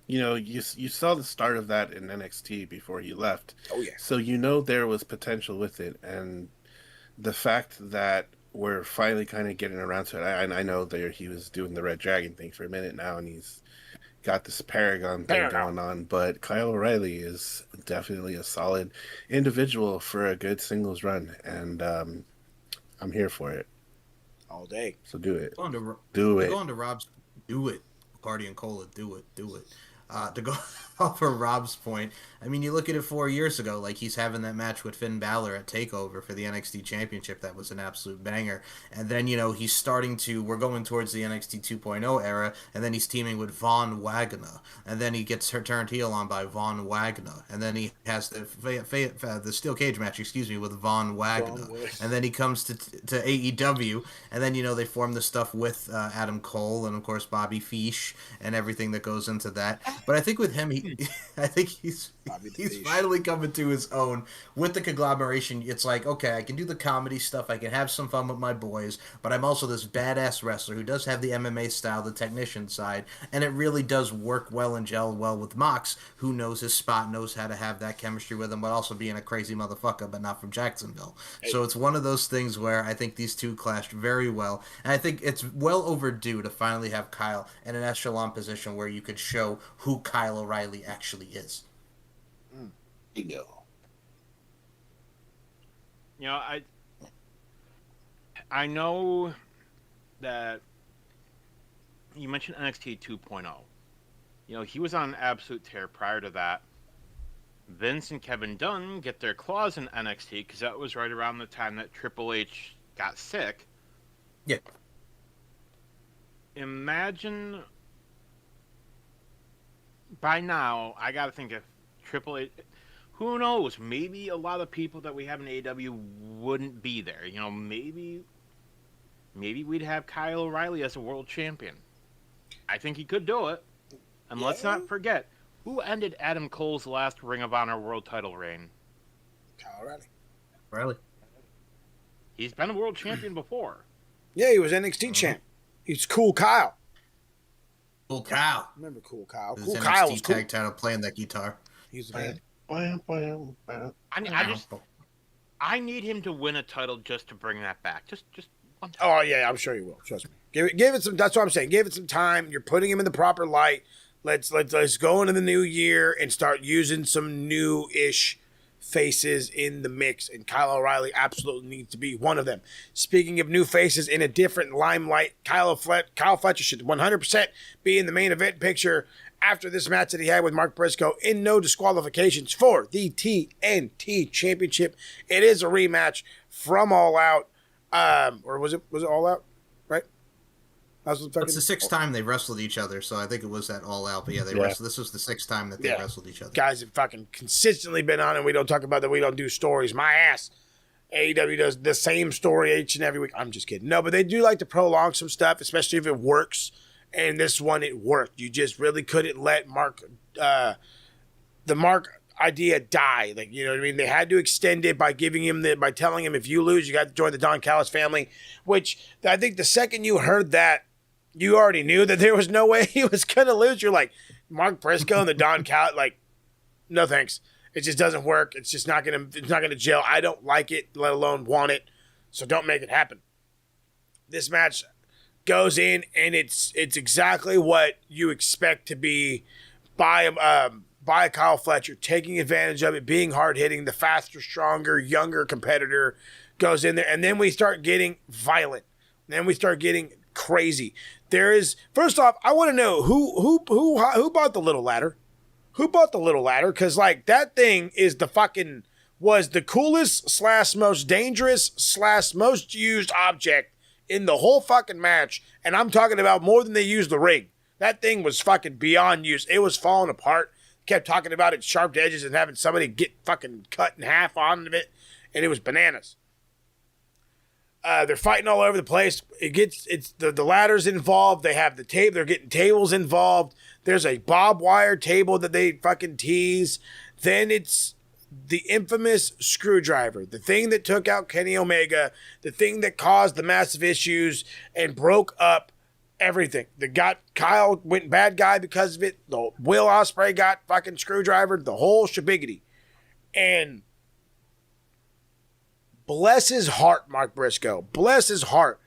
you saw the start of that in NXT before he left. Oh, yeah. So there was potential with it. And the fact that we're finally kind of getting around to it, I know that he was doing the Red Dragon thing for a minute now, and he's got this Paragon thing going on. But Kyle O'Reilly is definitely a solid individual for a good singles run. And I'm here for it. All day. So do it. Do it. Party and Cola, do it. To go off of Rob's point, I mean, you look at it 4 years ago, like he's having that match with Finn Balor at TakeOver for the NXT Championship. That was an absolute banger. And then, he's we're going towards the NXT 2.0 era, and then he's teaming with Von Wagner. And then he gets turned heel on by Von Wagner. And then he has the steel cage match, with Von Wagner. And then he comes to AEW, and then, they form the stuff with Adam Cole and, of course, Bobby Fish and everything that goes into that. But I think with him, I think he's finally coming to his own with the conglomeration. It's like, okay, I can do the comedy stuff. I can have some fun with my boys, but I'm also this badass wrestler who does have the MMA style, the technician side, and it really does work well and gel well with Mox, who knows his spot, knows how to have that chemistry with him, but also being a crazy motherfucker, but not from Jacksonville. Hey. So it's one of those things where I think these two clashed very well, and I think it's well overdue to finally have Kyle in an echelon position where you could show who Kyle O'Reilly actually is. Bingo. I know that you mentioned NXT 2.0. He was on an absolute tear prior to that. Vince and Kevin Dunn get their claws in NXT because that was right around the time that Triple H got sick. Yeah. Imagine by now, I got to think if Triple H, who knows, maybe a lot of people that we have in AEW wouldn't be there. Maybe we'd have Kyle O'Reilly as a world champion. I think he could do it. And let's not forget, who ended Adam Cole's last Ring of Honor world title reign? Kyle O'Reilly. He's been a world champion before. Yeah, he was NXT champ. He's Cool Kyle. Cool Kyle. Remember Cool Kyle? Cool Kyle was cool. Tag title playing that guitar. He's the man. I need him to win a title just to bring that back. Just one time. Oh yeah, I'm sure he will. Trust me. Give it some. That's what I'm saying. Give it some time. You're putting him in the proper light. Let's go into the new year and start using some new-ish faces in the mix, and Kyle O'Reilly absolutely needs to be one of them. Speaking of new faces in a different limelight, Kyle Fletcher should 100% be in the main event picture after this match that he had with Mark Briscoe in no disqualifications for the TNT Championship. It is a rematch from All Out, or was it All Out? Right? It's the sixth time they wrestled each other, so I think it was that All Out. But yeah, wrestled. This was the sixth time that they wrestled each other. Guys have fucking consistently been on, and we don't talk about that. We don't do stories. My ass. AEW does the same story each and every week. I'm just kidding. No, but they do like to prolong some stuff, especially if it works. And this one, it worked. You just really couldn't let idea die. Like, you know what I mean? They had to extend it by giving him by telling him, if you lose, you got to join the Don Callis family, which I think the second you heard that, you already knew that there was no way he was going to lose. You're like, Mark Briscoe and the Don Callis, like, no thanks. It just doesn't work. It's just not going to gel. I don't like it, let alone want it. So don't make it happen. This match goes in, and it's exactly what you expect to be by Kyle Fletcher, taking advantage of it, being hard-hitting, the faster, stronger, younger competitor goes in there, and then we start getting violent. Then we start getting crazy. First off, I want to know who bought the little ladder? Who bought the little ladder? Because, like, that thing is was the coolest / most dangerous / most used object in the whole fucking match. And I'm talking about more than they used the ring. That thing was fucking beyond use. It was falling apart. Kept talking about its sharp edges and having somebody get fucking cut in half on it. And it was bananas. They're fighting all over the place. The ladders involved. They have the tape. They're getting tables involved. There's a barbed wire table that they fucking tease. Then it's the infamous screwdriver, the thing that took out Kenny Omega, the thing that caused the massive issues and broke up everything. Kyle went bad guy because of it. The Will Ospreay got fucking screwdriver. The whole shabiggity. And bless his heart, Mark Briscoe. Bless his heart.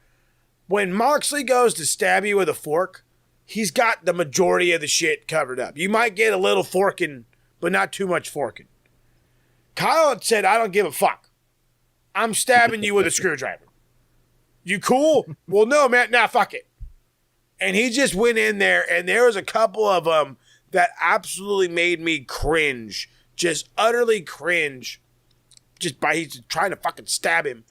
When Moxley goes to stab you with a fork, he's got the majority of the shit covered up. You might get a little forking, but not too much forking. Kyle had said, I don't give a fuck. I'm stabbing you with a screwdriver. You cool? Well, no, man. Nah, fuck it. And he just went in there, and there was a couple of them that absolutely made me cringe. Just utterly cringe. Just by he's trying to fucking stab him.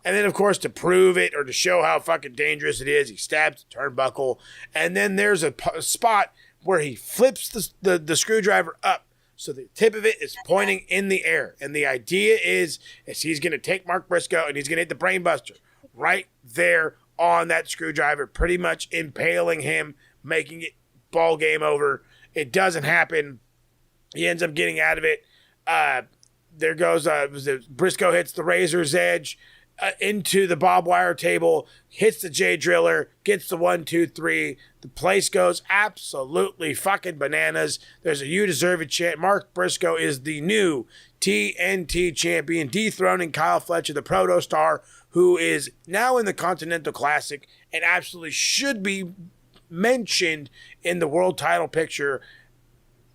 And then, of course, to prove it or to show how fucking dangerous it is, he stabs the turnbuckle. And then there's a spot where he flips the screwdriver up so the tip of it is pointing in the air. And the idea is he's going to take Mark Briscoe and he's going to hit the brainbuster right there on that screwdriver, pretty much impaling him, making it ball game over. It doesn't happen. He ends up getting out of it. There goes Briscoe hits the razor's edge into the barbed wire table, hits the J Driller, gets the 1, 2, 3. The place goes absolutely fucking bananas. There's a "You Deserve It" chant. Mark Briscoe is the new TNT champion, dethroning Kyle Fletcher, the Proto Star, who is now in the Continental Classic and absolutely should be mentioned in the world title picture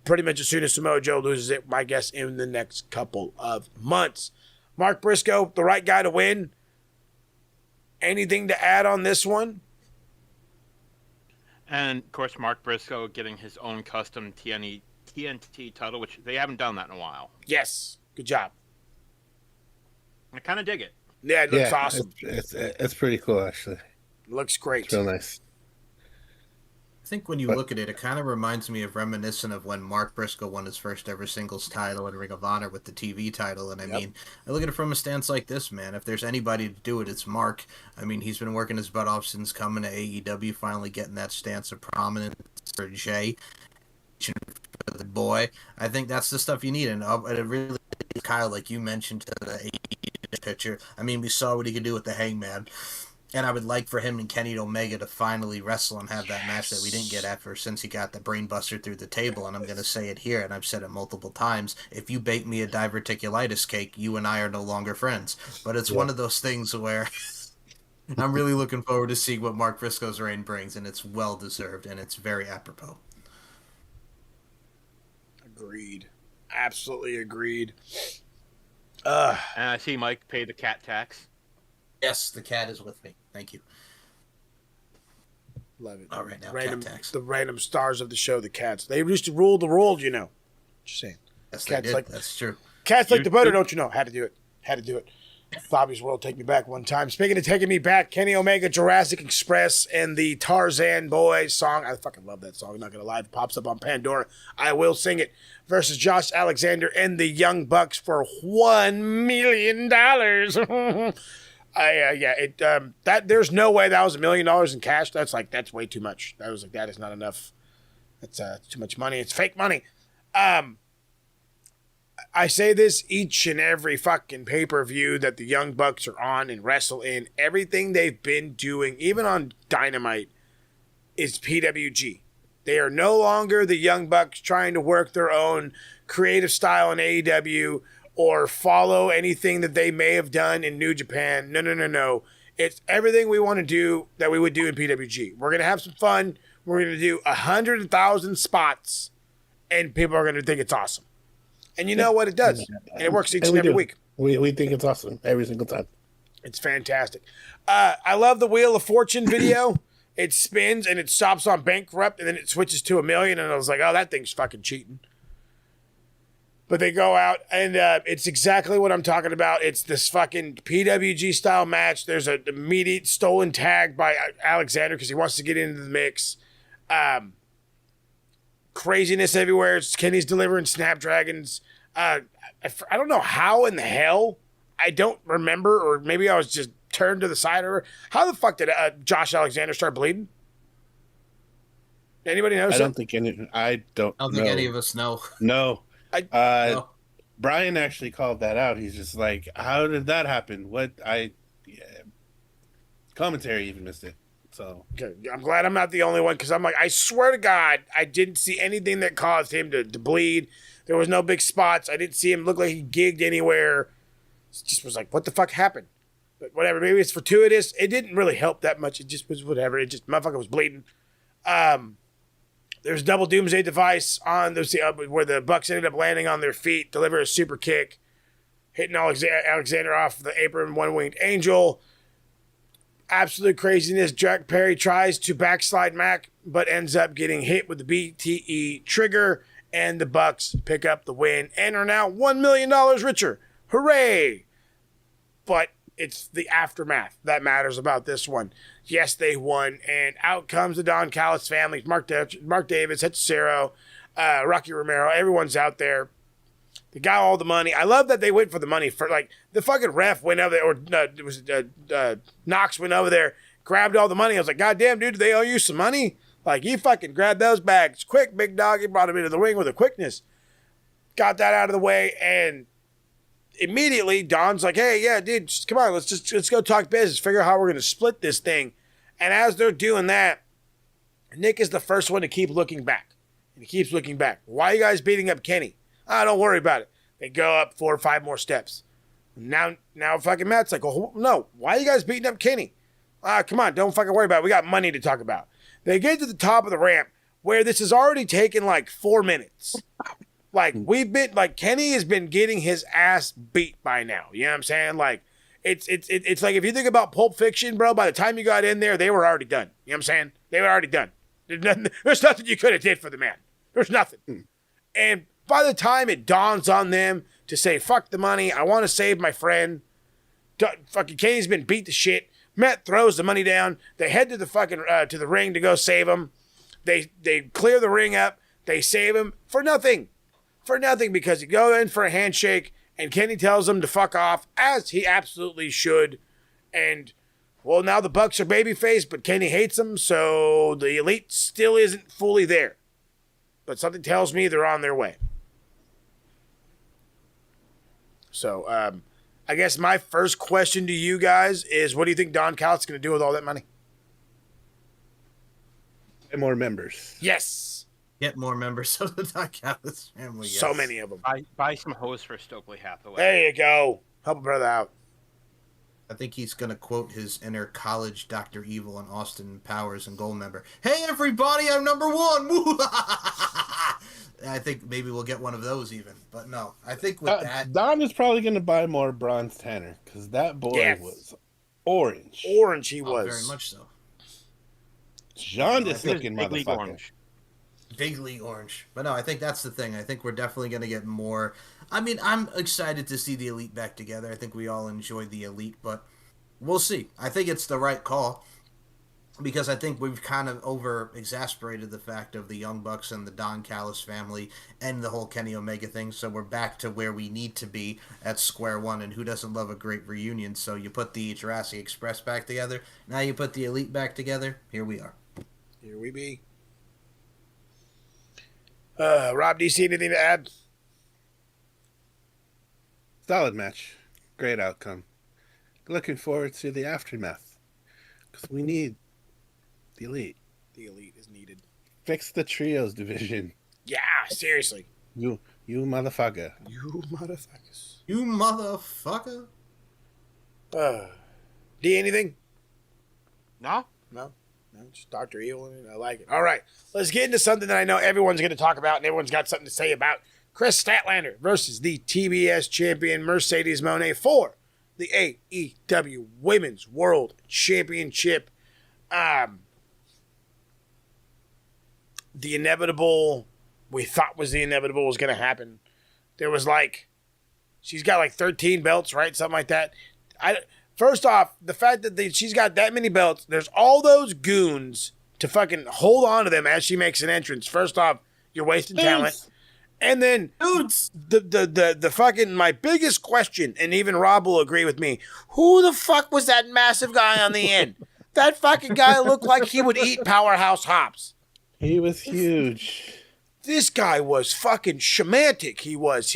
pretty much as soon as Samoa Joe loses it, my guess, in the next couple of months. Mark Briscoe, the right guy to win. Anything to add on this one? And, of course, Mark Briscoe getting his own custom TNT title, which they haven't done that in a while. Yes. Good job. I kind of dig it. Yeah, it looks awesome. It's pretty cool, actually. It looks great. It's real nice. I think when you look at it, it kind of reminds me of reminiscent of when Mark Briscoe won his first ever singles title in Ring of Honor with the TV title. And I mean, I look at it from a stance like this, man. If there's anybody to do it, it's Mark. I mean, he's been working his butt off since coming to AEW, finally getting that stance of prominence for Jay. For the boy, I think that's the stuff you need. And it really, Kyle, like you mentioned, to the AEW picture. I mean, we saw what he could do with the Hangman. And I would like for him and Kenny Omega to finally wrestle and have that match that we didn't get after since he got the brainbuster through the table. And I'm going to say it here, and I've said it multiple times. If you bake me a diverticulitis cake, you and I are no longer friends. But it's one of those things where I'm really looking forward to see what Mark Briscoe's reign brings, and it's well-deserved, and it's very apropos. Agreed. Absolutely agreed. And I see Mike pay the cat tax. Yes, the cat is with me. Thank you. Love it. All right, now random, cat tax. the random stars of the show, the cats. They used to rule the world, you know. Just saying. Yes, Cats they did. like, That's true. Cats like the butter, don't you know? Had to do it. Bobby's World Take Me Back one time. Speaking of taking me back, Kenny Omega, Jurassic Express, and the Tarzan Boy song. I fucking love that song. I'm not going to lie. It pops up on Pandora. I will sing it. Versus Josh Alexander and the Young Bucks for $1 million. There's no way that was $1 million in cash. That's way too much. That is not enough. That's too much money. It's fake money. I say this each and every fucking pay-per-view that the Young Bucks are on and wrestle in. Everything they've been doing, even on Dynamite, is PWG. They are no longer the Young Bucks trying to work their own creative style in AEW or follow anything that they may have done in New Japan. No. It's everything we want to do that we would do in PWG. We're going to have some fun. We're going to do 100,000 spots, and people are going to think it's awesome. And you know what? It does. And it works each and every week. We think it's awesome every single time. It's fantastic. I love the Wheel of Fortune video. It spins and it stops on bankrupt and then it switches to $1 million. And I was like, oh, that thing's fucking cheating. But they go out and it's exactly what I'm talking about. It's this fucking PWG style match. There's an immediate stolen tag by Alexander because he wants to get into the mix. Craziness everywhere. It's Kenny's delivering Snapdragons. I don't know how in the hell. I don't remember, or maybe I was just turned to the side. Or how the fuck did Josh Alexander start bleeding? Anybody know? I don't think any of us know. No. No. Brian actually called that out. He's just like, how did that happen? Commentary even missed it. So okay. I'm glad I'm not the only one because I'm like, I swear to God, I didn't see anything that caused him to bleed. There was no big spots. I didn't see him look like he gigged anywhere. It just was like, what the fuck happened? But whatever, maybe it's fortuitous. It didn't really help that much. It just was whatever. It just, motherfucker was bleeding. There's double doomsday device on those where the Bucks ended up landing on their feet, deliver a super kick, hitting Alexander off the apron, one-winged angel. Absolute craziness. Jack Perry tries to backslide Mac, but ends up getting hit with the BTE trigger, and the Bucks pick up the win and are now $1 million richer. Hooray! But it's the aftermath that matters about this one. Yes, they won, and out comes the Don Callis family, Mark Davis, Hechicero, Rocky Romero. Everyone's out there. They got all the money. I love that they went for the money. For like the fucking ref went over there, or it was Knox went over there, grabbed all the money. I was like, God damn, dude, do they owe you some money? Like, you fucking grabbed those bags quick, big dog. He brought him into the ring with a quickness. Got that out of the way, and immediately Don's like, hey, yeah, dude, just, come on, let's go talk business, figure out how we're going to split this thing. And as they're doing that, Nick is the first one to keep looking back. And he keeps looking back. Why are you guys beating up Kenny? Don't worry about it. They go up 4 or 5 more steps. Now fucking Matt's like, oh, no, why are you guys beating up Kenny? Come on, don't fucking worry about it. We got money to talk about. They get to the top of the ramp where this has already taken like 4 minutes. Like, Kenny has been getting his ass beat by now. You know what I'm saying? Like, it's like if you think about Pulp Fiction, bro, by the time you got in there, they were already done. You know what I'm saying? They were already done. There's nothing you could have did for the man. There's nothing. And by the time it dawns on them to say, fuck the money, I want to save my friend. Fucking Kenny's been beat to shit. Matt throws the money down. They head to the fucking to the ring to go save him. They clear the ring up. They save him for nothing. For nothing, because you go in for a handshake and Kenny tells him to fuck off, as he absolutely should. And, well, now the Bucks are babyface, but Kenny hates them, so the Elite still isn't fully there. But something tells me they're on their way. So, I guess my first question to you guys is, what do you think Don Callis is going to do with all that money? And more members. Yes. Get more members of the Don Callis family. Yes. So many of them. Buy some hosts for Stokely Hathaway. There you go. Help a brother out. I think he's going to quote his inner college Dr. Evil and Austin Powers and Goldmember. Hey, everybody, I'm number 1. I think maybe we'll get one of those even. But no, I think with that... Don is probably going to buy more Bronze Tanner, because that boy was orange. Orange he was. Very much so. Jaundice looking Big motherfucker. orange. Big league orange. But no, I think that's the thing. I think we're definitely going to get more. I mean, I'm excited to see the Elite back together. I think we all enjoyed the Elite, but we'll see. I think it's the right call because I think we've kind of over-exasperated the fact of the Young Bucks and the Don Callis family and the whole Kenny Omega thing, so we're back to where we need to be at square one, and who doesn't love a great reunion? So you put the Jurassic Express back together, now you put the Elite back together, here we are. Here we be. Rob, do you see anything to add? Solid match. Great outcome. Looking forward to the aftermath. Because we need the Elite. The Elite is needed. Fix the trios division. Yeah, seriously. You motherfucker. You motherfuckers. You motherfucker. D, anything? No? No, just Dr. Evil in it. I like it. All right, let's get into something that I know everyone's going to talk about and everyone's got something to say about. Chris Statlander versus the TBS champion Mercedes Moné for the AEW Women's World Championship. The inevitable, we thought was the inevitable, was going to happen. There was she's got 13 belts, right? Something like that. First off, the fact that she's got that many belts, there's all those goons to fucking hold on to them as she makes an entrance. First off, you're wasting talent. And then the fucking, my biggest question, and even Rob will agree with me, who the fuck was that massive guy on the end? That fucking guy looked like he would eat Powerhouse hops. He was huge. This guy was fucking shamantic.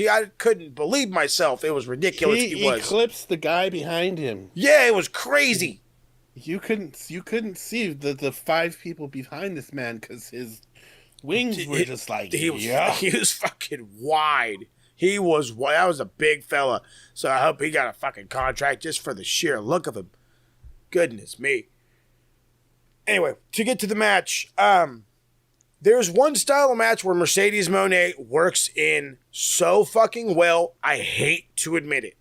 I couldn't believe myself. It was ridiculous. He was. Eclipsed the guy behind him. Yeah, it was crazy. You couldn't see the 5 people behind this man because his wings were just he was fucking wide. That was a big fella. So I hope he got a fucking contract just for the sheer look of him. Goodness me. Anyway, to get to the match, there's one style of match where Mercedes Moné works in so fucking well, I hate to admit it.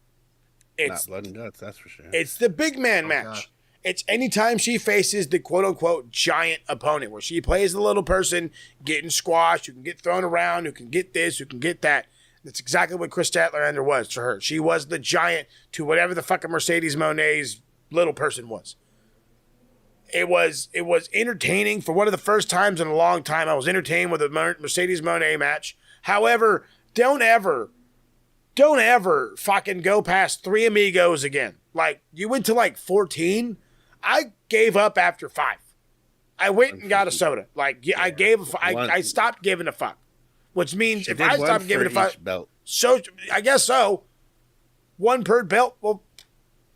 It's not blood and guts, that's for sure. It's the big man match. God. It's anytime she faces the quote-unquote giant opponent, where she plays the little person getting squashed, who can get thrown around, who can get this, who can get that. That's exactly what Chris Statlander was to her. She was the giant to whatever the fucking Mercedes Moné's little person was. It was entertaining. For one of the first times in a long time, I was entertained with a Mercedes Moné match. However, don't ever fucking go past 3 amigos again. You went to 14. I gave up after 5. I went and got a soda. I stopped giving a fuck. Which means if I stopped giving a fuck, belt. So I guess so. 1 per belt. Well,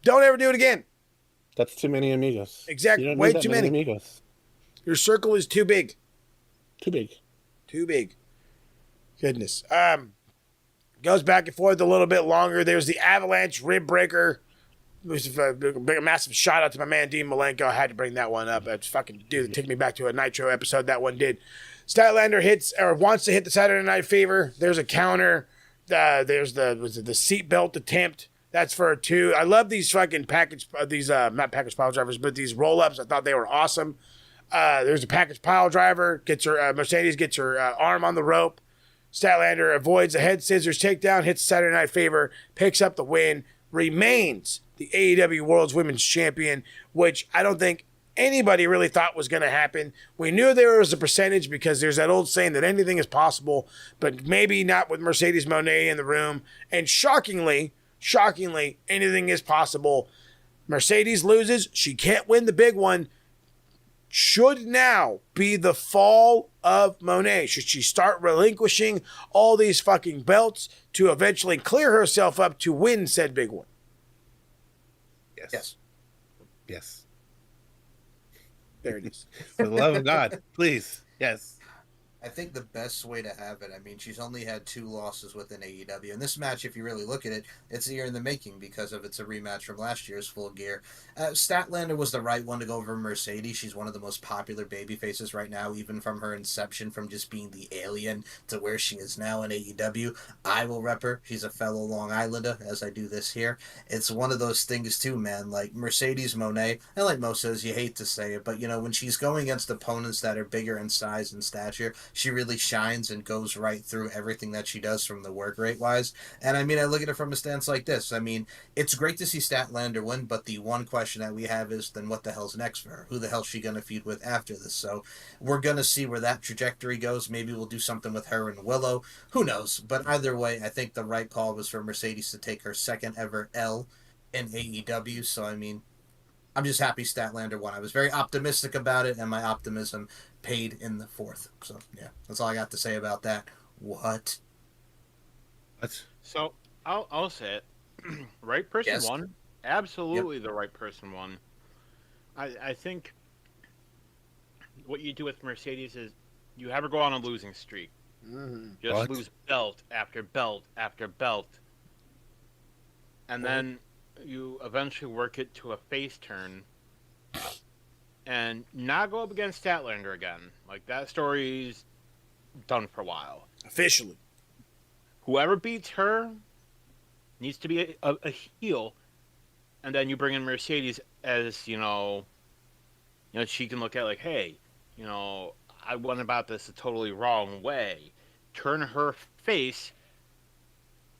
don't ever do it again. That's too many amigos. Exactly. Way too many amigos. Your circle is too big. Too big. Goodness. Goes back and forth a little bit longer. There's the Avalanche Rib Breaker. It was a massive shout out to my man Dean Malenko. I had to bring that one up. That's fucking dude. Take me back to a Nitro episode that one did. Statlander wants to hit the Saturday Night Fever. There's a counter. There's the seatbelt attempt. That's for a 2. I love these fucking not package pile drivers, but these roll-ups. I thought they were awesome. There's a package pile driver. Mercedes gets her arm on the rope. Statlander avoids a head scissors takedown, hits Saturday Night Fever, picks up the win, remains the AEW World's Women's Champion, which I don't think anybody really thought was going to happen. We knew there was a percentage because there's that old saying that anything is possible, but maybe not with Mercedes Moné in the room. And shockingly, anything is possible. Mercedes loses. She can't win the big one. Should now be the fall of Moné. Should she start relinquishing all these fucking belts to eventually clear herself up to win said big one? Yes. There it is. For the love of God, please. Yes. I think the best way to have it, she's only had 2 losses within AEW. And this match, if you really look at it, it's a year in the making because it's a rematch from last year's Full Gear. Statlander was the right one to go over Mercedes. She's one of the most popular baby faces right now, even from her inception, from just being the alien to where she is now in AEW. I will rep her. She's a fellow Long Islander, as I do this here. It's one of those things, too, man. Mercedes Moné, and like Mo says, you hate to say it, but, when she's going against opponents that are bigger in size and stature, she really shines and goes right through everything that she does from the work rate wise. And I look at it from a stance like this. It's great to see Statlander win, but the one question that we have is then what the hell's next for her? Who the hell's she going to feud with after this? So we're going to see where that trajectory goes. Maybe we'll do something with her and Willow. Who knows? But either way, I think the right call was for Mercedes to take her second ever L in AEW. So, I'm just happy Statlander won. I was very optimistic about it, and my optimism paid in the 4th. So, yeah, that's all I got to say about that. What? So, I'll say it. right person Yes. won. Absolutely, the right person won. I think what you do with Mercedes is you have her go on a losing streak. Just What? lose belt after belt after belt. And then you eventually work it to a face turn and not go up against Statlander again. Like, that story's done for a while. Officially. Whoever beats her needs to be a heel, and then you bring in Mercedes as, she can look at like, hey, I went about this a totally wrong way. Turn her face,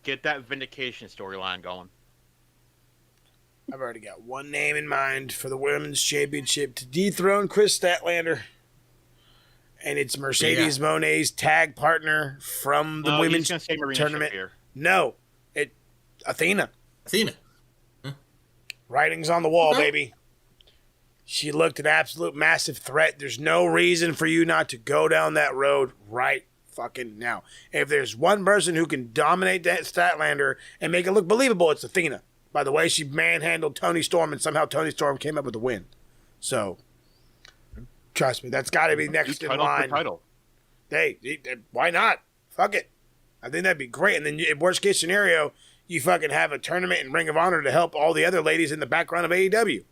get that vindication storyline going. I've already got one name in mind for the Women's Championship to dethrone Chris Statlander. And it's Mercedes Monet's tag partner from the Women's he's gonna say Marina Tournament. Shafir. No, Athena. Athena. Writing's on the wall, baby. She looked an absolute massive threat. There's no reason for you not to go down that road right fucking now. If there's one person who can dominate that Statlander and make it look believable, it's Athena. By the way, she manhandled Toni Storm, and somehow Toni Storm came up with a win. So, trust me, that's got to be next in line. Hey, why not? Fuck it. I think that'd be great. And then, in worst case scenario, you fucking have a tournament in Ring of Honor to help all the other ladies in the background of AEW.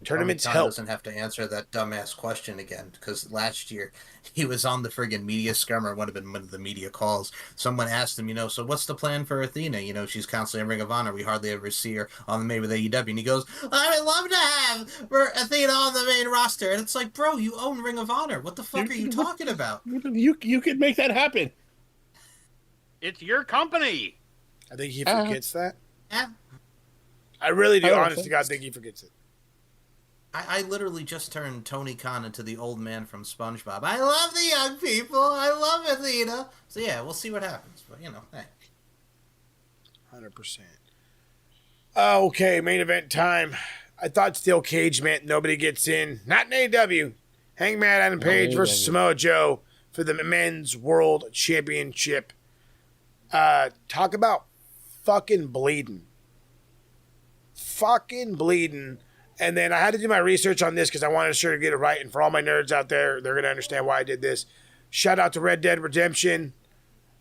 Tournaments Tony Khan help. doesn't have to answer that dumbass question again, because last year he was on the friggin' media scrum, or would have been one of the media calls. Someone asked him, so what's the plan for Athena? She's constantly in Ring of Honor. We hardly ever see her on the main with AEW. And he goes, I would love to have Athena on the main roster. And it's like, bro, you own Ring of Honor. What the fuck are you talking about? You could make that happen. It's your company. I think he forgets that. Yeah. I really do, I don't honestly, think God, think he forgets it. I literally just turned Tony Khan into the old man from SpongeBob. I love the young people. I love Athena. So yeah, we'll see what happens. But hey. 100%. Okay, main event time. I thought steel cage meant nobody gets in. Not in AEW. Hangman Adam Page versus Samoa Joe for the Men's World Championship. Talk about fucking bleeding. Fucking bleeding. And then I had to do my research on this because I wanted to sure to get it right. And for all my nerds out there, they're going to understand why I did this. Shout out to Red Dead Redemption.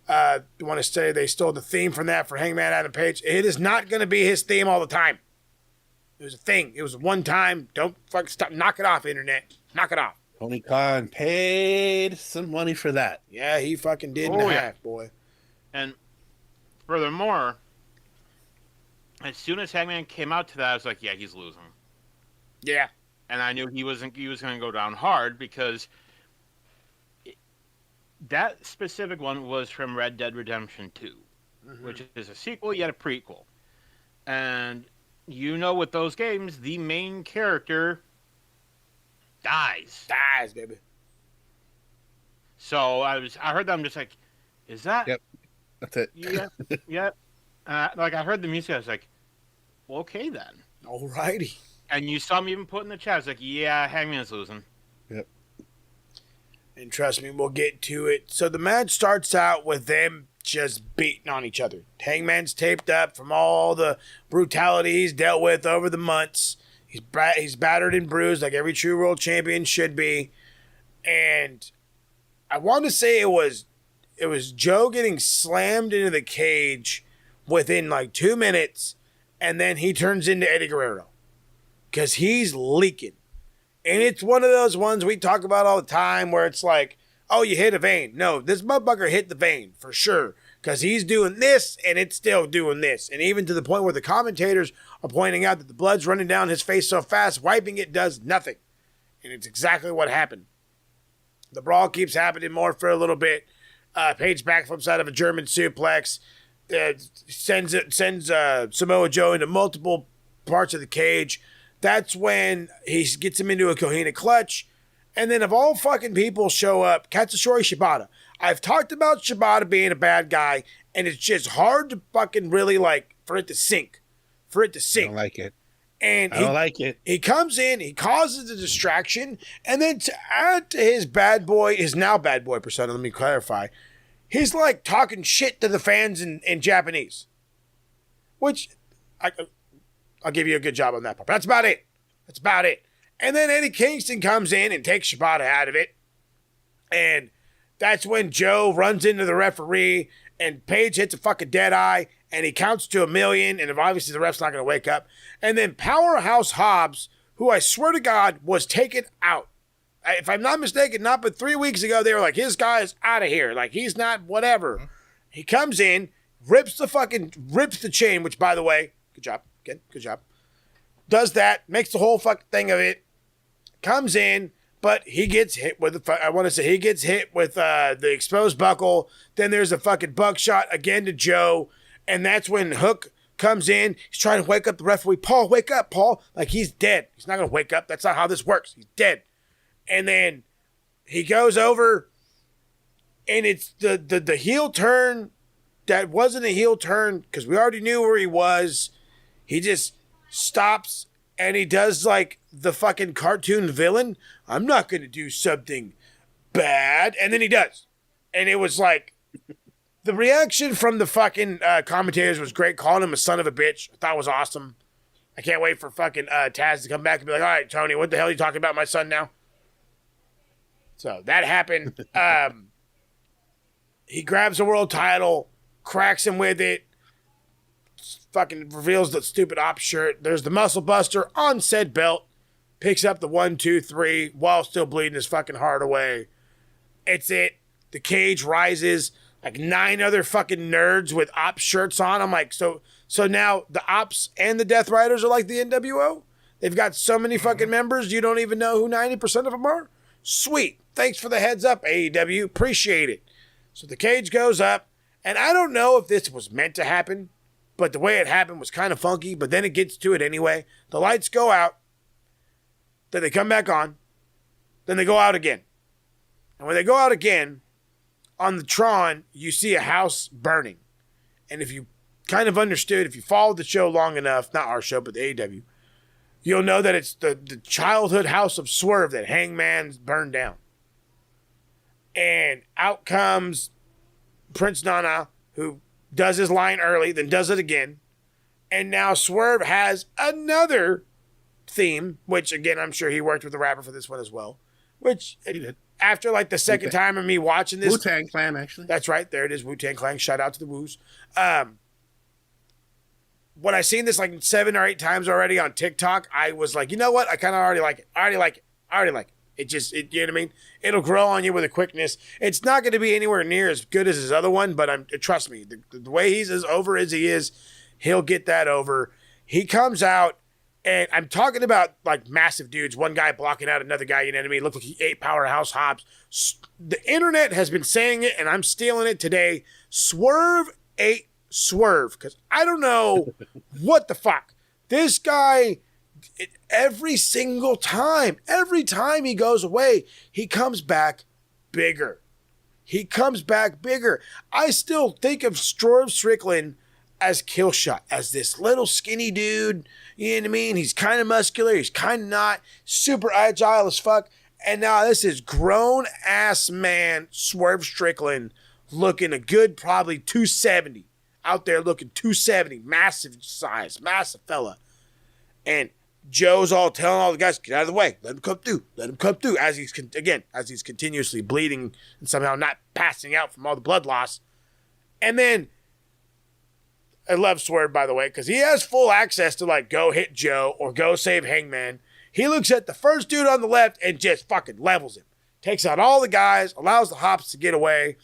I want to say they stole the theme from that for Hangman Adam Page. It is not going to be his theme all the time. It was a thing. It was one time. Don't fucking stop. Knock it off, internet. Knock it off. Tony Khan paid some money for that. Yeah, he fucking did in half, boy. And furthermore, as soon as Hangman came out to that, I was like, yeah, he's losing. Yeah. And I knew he was going to go down hard because that specific one was from Red Dead Redemption 2, which is a sequel yet a prequel. And with those games, the main character dies. Dies, baby. So I heard that, I'm just like, is that? Yep. That's it. Yeah. Yeah. I heard the music, I was like, well, okay then. Alrighty. And you saw me even put in the chat. I was like, yeah, Hangman's losing. Yep. And trust me, we'll get to it. So the match starts out with them just beating on each other. Hangman's taped up from all the brutality he's dealt with over the months. He's battered and bruised like every true world champion should be. And I want to say it was Joe getting slammed into the cage within like 2 minutes, and then he turns into Eddie Guerrero. Because he's leaking. And it's one of those ones we talk about all the time where it's like, oh, you hit a vein. No, this motherfucker hit the vein for sure. Because he's doing this and it's still doing this. And even to the point where the commentators are pointing out that the blood's running down his face so fast, wiping it does nothing. And it's exactly what happened. The brawl keeps happening more for a little bit. Page backflips out of a German suplex. Sends Samoa Joe into multiple parts of the cage. That's when he gets him into a Kohina clutch. And then of all fucking people show up, Katsuyori Shibata. I've talked about Shibata being a bad guy, and it's just hard to fucking really for it to sink. I don't like it. And I don't like it. He comes in, he causes a distraction, and then to add to his now bad boy persona, let me clarify, he's like talking shit to the fans in Japanese. which I'll give you a good job on that part. But that's about it. That's about it. And then Eddie Kingston comes in and takes Shibata out of it. And that's when Joe runs into the referee and Paige hits a fucking dead eye and he counts to 1,000,000 and obviously the ref's not going to wake up. And then Powerhouse Hobbs, who I swear to God was taken out. If I'm not mistaken, not but 3 weeks ago, they were like, his guy is out of here. Like, he's not whatever. He comes in, rips the chain, which, by the way, good job. Again, good job. Does that, makes the whole fucking thing of it. Comes in, but he gets hit with the exposed buckle. Then there's a fucking buckshot again to Joe. And that's when Hook comes in. He's trying to wake up the referee. Paul, wake up, Paul. Like, he's dead. He's not going to wake up. That's not how this works. He's dead. And then he goes over, and it's the heel turn that wasn't a heel turn because we already knew where he was. He just stops, and he does like the fucking cartoon villain. I'm not going to do something bad. And then he does. And it was like, the reaction from the fucking commentators was great, calling him a son of a bitch. I thought it was awesome. I can't wait for fucking Taz to come back and be like, all right, Tony, what the hell are you talking about my son now? So that happened. He grabs the world title, cracks him with it, fucking reveals the stupid op shirt. There's the muscle buster on said belt, picks up the 1, 2, 3 while still bleeding his fucking heart away. It's it. The cage rises. Like 9 other fucking nerds with op shirts on. I'm like, so now the ops and the Death Riders are like the NWO? They've got so many fucking members, you don't even know who 90% of them are? Sweet. Thanks for the heads up, AEW. Appreciate it. So the cage goes up, and I don't know if this was meant to happen, but the way it happened was kind of funky, but then it gets to it anyway. The lights go out, then they come back on, then they go out again. And when they go out again, on the Tron, you see a house burning. And if you kind of understood, if you followed the show long enough, not our show, but the AEW, you'll know that it's the childhood house of Swerve that Hangman's burned down. And out comes Prince Nana, who does his line early, then does it again. And now Swerve has another theme, which, again, I'm sure he worked with the rapper for this one as well. Which, he did. After like the second time of me watching this. Wu-Tang Clan, actually. That's right. There it is. Wu-Tang Clan. Shout out to the Woos. When I seen this like 7 or 8 times already on TikTok, I was like, you know what? I kind of already like it. I already like it. It you know what I mean? It'll grow on you with a quickness. It's not going to be anywhere near as good as his other one, but trust me, the way he's as over as he is, he'll get that over. He comes out, and I'm talking about like massive dudes. One guy blocking out another guy, you know what I mean? Look like he ate Powerhouse Hobbs. The internet has been saying it, and I'm stealing it today. Swerve ate Swerve, because I don't know what the fuck. This guy, every single time, every time he goes away, he comes back bigger. He comes back bigger. I still think of Swerve Strickland as Killshot, as this little skinny dude. You know what I mean? He's kind of muscular. He's kind of not. Super agile as fuck. And now this is grown-ass man Swerve Strickland looking a good probably 270. Out there looking 270. Massive size. Massive fella. And Joe's all telling all the guys, get out of the way. Let him come through. Let him come through. As he's continuously bleeding and somehow not passing out from all the blood loss. And then, I love Swerve, by the way, because he has full access to, like, go hit Joe or go save Hangman. He looks at the first dude on the left and just fucking levels him. Takes out all the guys, allows the ops to get away.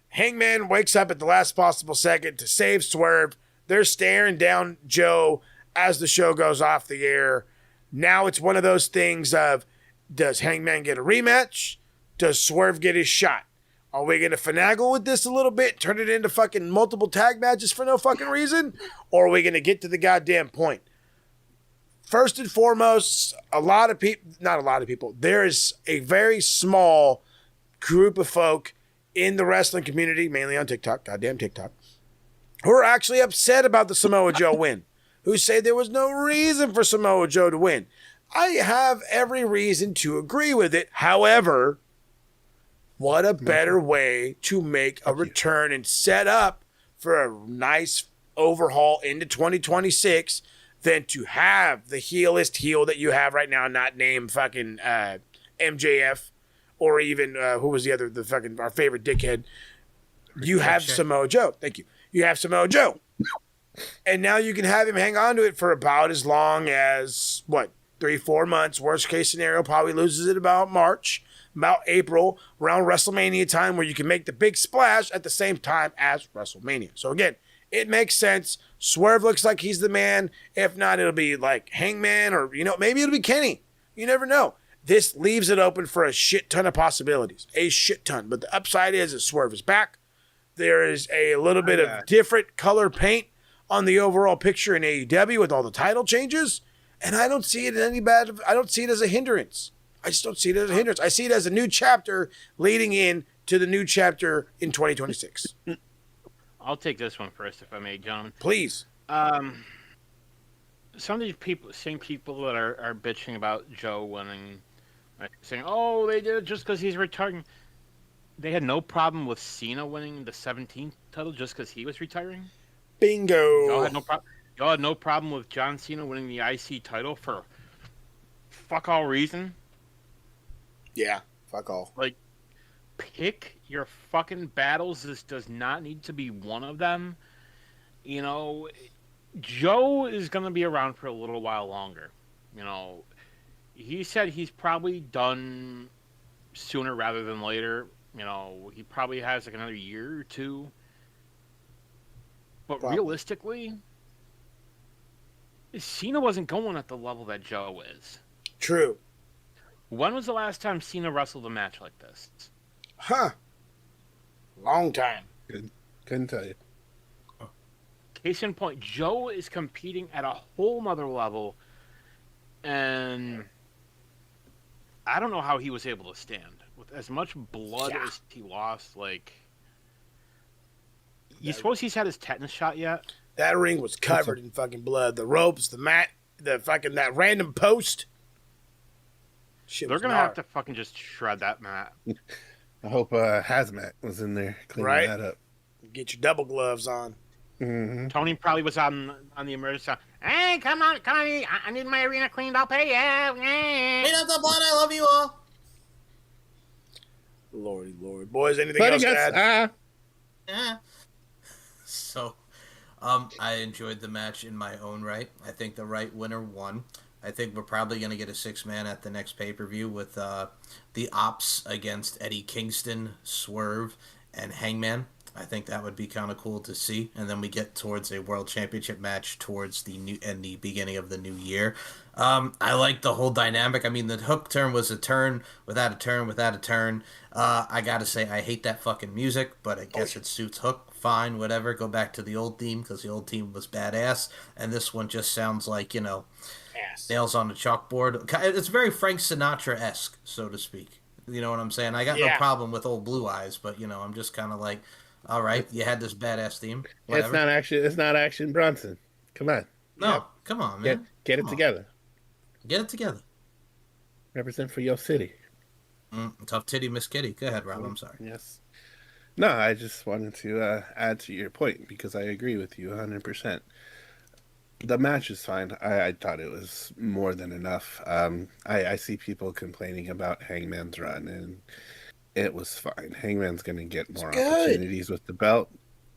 Hangman wakes up at the last possible second to save Swerve. They're staring down Joe as the show goes off the air. Now it's one of those things of, does Hangman get a rematch? Does Swerve get his shot? Are we going to finagle with this a little bit, turn it into fucking multiple tag matches for no fucking reason? Or are we going to get to the goddamn point? First and foremost, there is a very small group of folk in the wrestling community, mainly on TikTok, goddamn TikTok, who are actually upset about the Samoa Joe win, who say there was no reason for Samoa Joe to win. I have every reason to agree with it. However, what a better way to make a return and set up for a nice overhaul into 2026 than to have the heelest heel that you have right now, not named fucking MJF or even who was our favorite dickhead. You have Samoa Joe. Thank you. You have Samoa Joe. And now you can have him hang on to it for about as long as, 3-4 months. Worst case scenario, probably loses it about March, about April, around WrestleMania time, where you can make the big splash at the same time as WrestleMania. So again, it makes sense. Swerve looks like he's the man. If not, it'll be like Hangman or, maybe it'll be Kenny. You never know. This leaves it open for a shit ton of possibilities. A shit ton. But the upside is that Swerve is back. There is a little bit of different color paint on the overall picture in AEW with all the title changes. And I don't see it I don't see it as a hindrance. I just don't see it as a hindrance. I see it as a new chapter leading in to the new chapter in 2026. I'll take this one first, if I may, gentlemen. Please. Some of these same people that are bitching about Joe winning, saying, "Oh, they did it just because he's retiring." They had no problem with Cena winning the 17th title just because he was retiring. Bingo. Y'all had no problem with John Cena winning the IC title for fuck all reason. Yeah, fuck all. Like, pick your fucking battles. This does not need to be one of them. Joe is going to be around for a little while longer. He said he's probably done sooner rather than later. He probably has like another year or two. But realistically, Cena wasn't going at the level that Joe is. True. When was the last time Cena wrestled a match like this? Long time. Couldn't tell you. Case in point, Joe is competing at a whole nother level, and I don't know how he was able to stand with as much blood as he lost. You suppose he's had his tetanus shot yet? That ring was covered in fucking blood. The ropes, the mat, that random post. They're gonna have to fucking just shred that mat. I hope Hazmat was in there cleaning that up. Get your double gloves on. Mm-hmm. Tony probably was on the emergency. Hey, come on! I need my arena cleaned up. Hey, yeah. Clean up the blood. I love you all. Lordy, Lord, boys. Anything else to add? Yeah. So, I enjoyed the match in my own right. I think the right winner won. I think we're probably going to get a 6-man at the next pay-per-view with the Ops against Eddie Kingston, Swerve, and Hangman. I think that would be kind of cool to see. And then we get towards a World Championship match towards the beginning of the new year. I like the whole dynamic. I mean, the hook turn was a turn without a turn without a turn. I got to say, I hate that fucking music, but I guess it suits Hook. Fine, whatever. Go back to the old theme because the old theme was badass. And this one just sounds like, nails on the chalkboard. It's very Frank Sinatra-esque, so to speak. You know what I'm saying? I got no problem with Old Blue Eyes, but, I'm just kind of like, all right, you had this badass theme. Whatever. It's not Action Bronson. Come on. No, come on, man. Get it together. Get it together. Represent for your city. Tough titty, Miss Kitty. Go ahead, Rob. I'm sorry. Yes. No, I just wanted to add to your point because I agree with you 100%. The match is fine. I thought it was more than enough. I see people complaining about Hangman's run, and it was fine. Hangman's going to get more opportunities with the belt.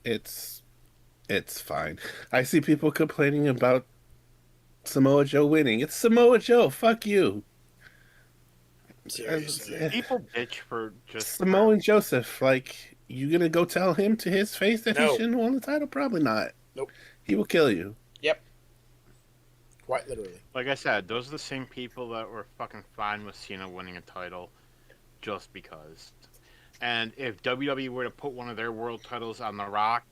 It's fine. I see people complaining about Samoa Joe winning. It's Samoa Joe. Fuck you. Seriously. People bitch for just Samoa Joseph. You going to go tell him to his face that he shouldn't win the title? Probably not. Nope. He will kill you. Yep. Quite literally. Like I said, those are the same people that were fucking fine with Cena winning a title just because. And if WWE were to put one of their world titles on The Rock,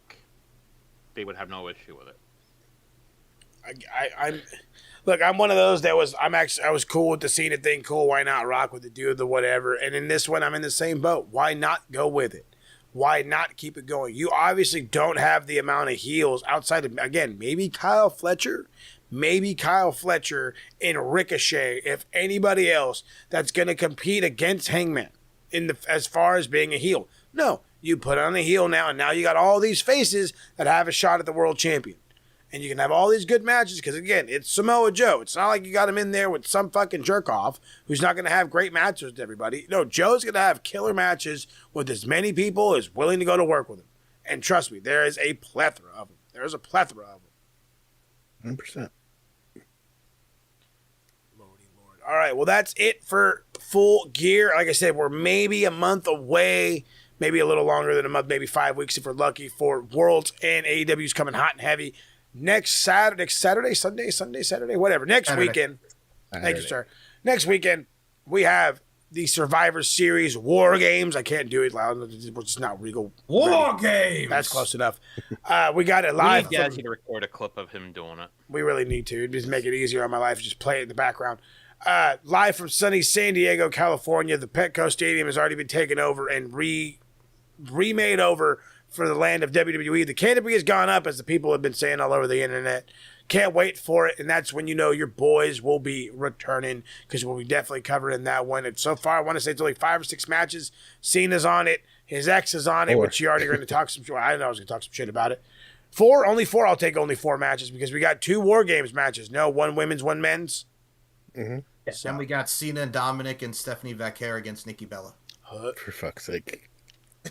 they would have no issue with it. I'm one of those that I was cool with the Cena thing. Cool, why not rock with the dude, the whatever? And in this one, I'm in the same boat. Why not go with it? Why not keep it going? You obviously don't have the amount of heels outside of, again, maybe Kyle Fletcher and Ricochet, if anybody else, that's going to compete against Hangman as far as being a heel. No, You put on the heel now, and now you got all these faces that have a shot at the world champion. And you can have all these good matches because, again, it's Samoa Joe. It's not like you got him in there with some fucking jerk-off who's not going to have great matches with everybody. No, Joe's going to have killer matches with as many people as willing to go to work with him. And trust me, there is a plethora of them. There's a plethora of them. 100%. Lordy Lord. All right, well, that's it for Full Gear. Like I said, we're maybe a month away, maybe a little longer than a month, maybe 5 weeks if we're lucky, for Worlds, and AEW's coming hot and heavy. Next Saturday, Saturday, whatever. Next Saturday. weekend. Thank you, sir. Next weekend, we have the Survivor Series War Games. I can't do it loud. We're just not regal. War Games. That's close enough. We got it We live. need Gazzy to record a clip of him doing it. We really need to. Just make it easier on my life. Just play it in the background. Live from sunny San Diego, California. The Petco Stadium has already been taken over and remade over for the land of WWE. The canopy has gone up, as the people have been saying all over the internet. Can't wait for it, and that's when you know your boys will be returning, because we'll be definitely covering that one. And so far, I want to say it's only 5 or 6 matches. Cena's on it. His ex is on it, which you already going to talk some shit. I didn't know I was going to talk some shit about it. 4, only 4. I'll take only 4 matches because we got 2 War Games matches. No, 1 women's, 1 men's. Mm-hmm. Yeah, then we got Cena and Dominic and Stephanie Vaquer against Nikki Bella. For fuck's sake.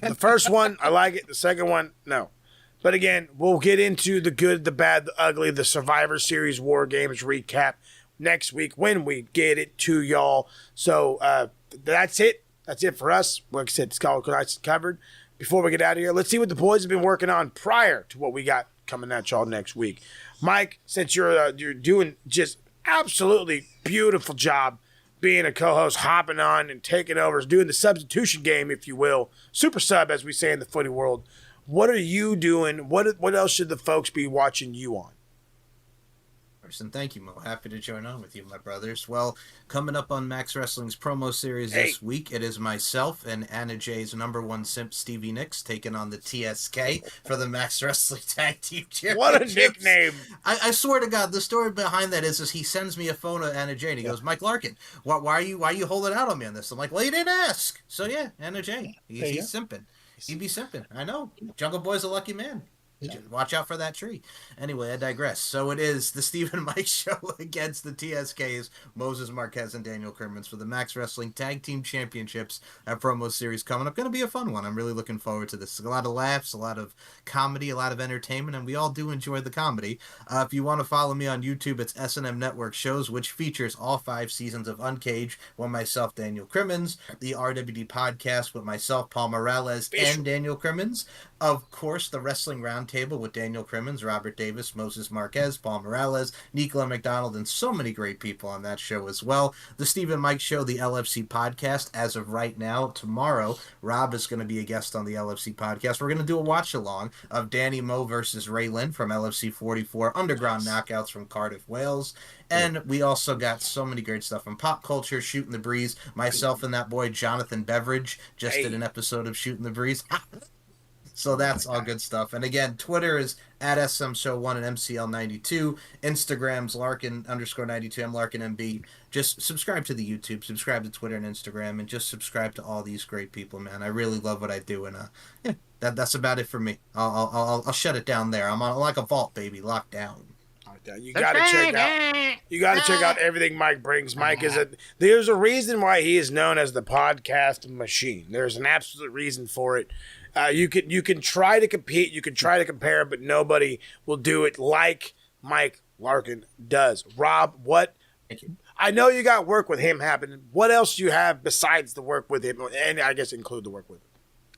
The first one, I like it. The second one, no. But again, we'll get into the good, the bad, the ugly, the Survivor Series War Games recap next week when we get it to y'all. So that's it. That's it for us. Like I said, it's all nice and covered. Before we get out of here, let's see what the boys have been working on prior to what we got coming at y'all next week. Mike, since you're doing just absolutely beautiful job being a co-host, hopping on and taking over, doing the substitution game, if you will, super sub, as we say in the footy world. What are you doing? What else should the folks be watching you on? And thank you, Mo. Happy to join on with you, my brothers. Well, coming up on Max Wrestling's promo series this week, it is myself and Anna J's #1 simp, Stevie Nicks, taking on the TSK for the Max Wrestling Tag Team Championships. What a nickname. I swear to God, the story behind that is he sends me a phone of Anna J and he goes, Mike Larkin, why are you holding out on me on this? I'm like, well, you didn't ask. So yeah, Anna J. He's simping. He'd be simping. I know. Jungle Boy's a lucky man. Yeah. Watch out for that tree. Anyway, I digress. So it is the Stephen Mike Show against the TSKs, Moses Marquez and Daniel Kermans, for the Max Wrestling Tag Team Championships promo series coming up. Going to be a fun one. I'm really looking forward to this. A lot of laughs, a lot of comedy, a lot of entertainment, and we all do enjoy the comedy. If you want to follow me on YouTube, it's S&M Network Shows, which features all 5 seasons of Uncaged with myself, Daniel Crimmins, the RWD podcast with myself, Paul Morales, and Daniel Crimmins. Of course, the Wrestling Roundtable with Daniel Crimmins, Robert Davis, Moses Marquez, Paul Morales, Nicola McDonald, and so many great people on that show as well. The Stephen Mike Show, the LFC podcast, as of right now, tomorrow, Rob is going to be a guest on the LFC podcast. We're going to do a watch-along of Danny Moe versus Ray Lynn from LFC 44, Underground Knockouts from Cardiff, Wales. And we also got so many great stuff from pop culture, Shooting the Breeze. Myself and that boy, Jonathan Beveridge, just did an episode of Shooting the Breeze. So that's all good stuff. And again, Twitter is at SMShow1 and MCL92. Instagram's Larkin_92, I'm LarkinMB. Just subscribe to the YouTube, subscribe to Twitter and Instagram, and just subscribe to all these great people, man. I really love what I do, and that's about it for me. I'll shut it down there. I'm on like a vault, baby, locked down. You gotta check out everything Mike brings. Mike there's a reason why he is known as the podcast machine. There's an absolute reason for it. You can try to compete, you can try to compare, but nobody will do it like Mike Larkin does. Rob, I know you got work with him happening. What else do you have besides the work with him, and I guess include the work with him?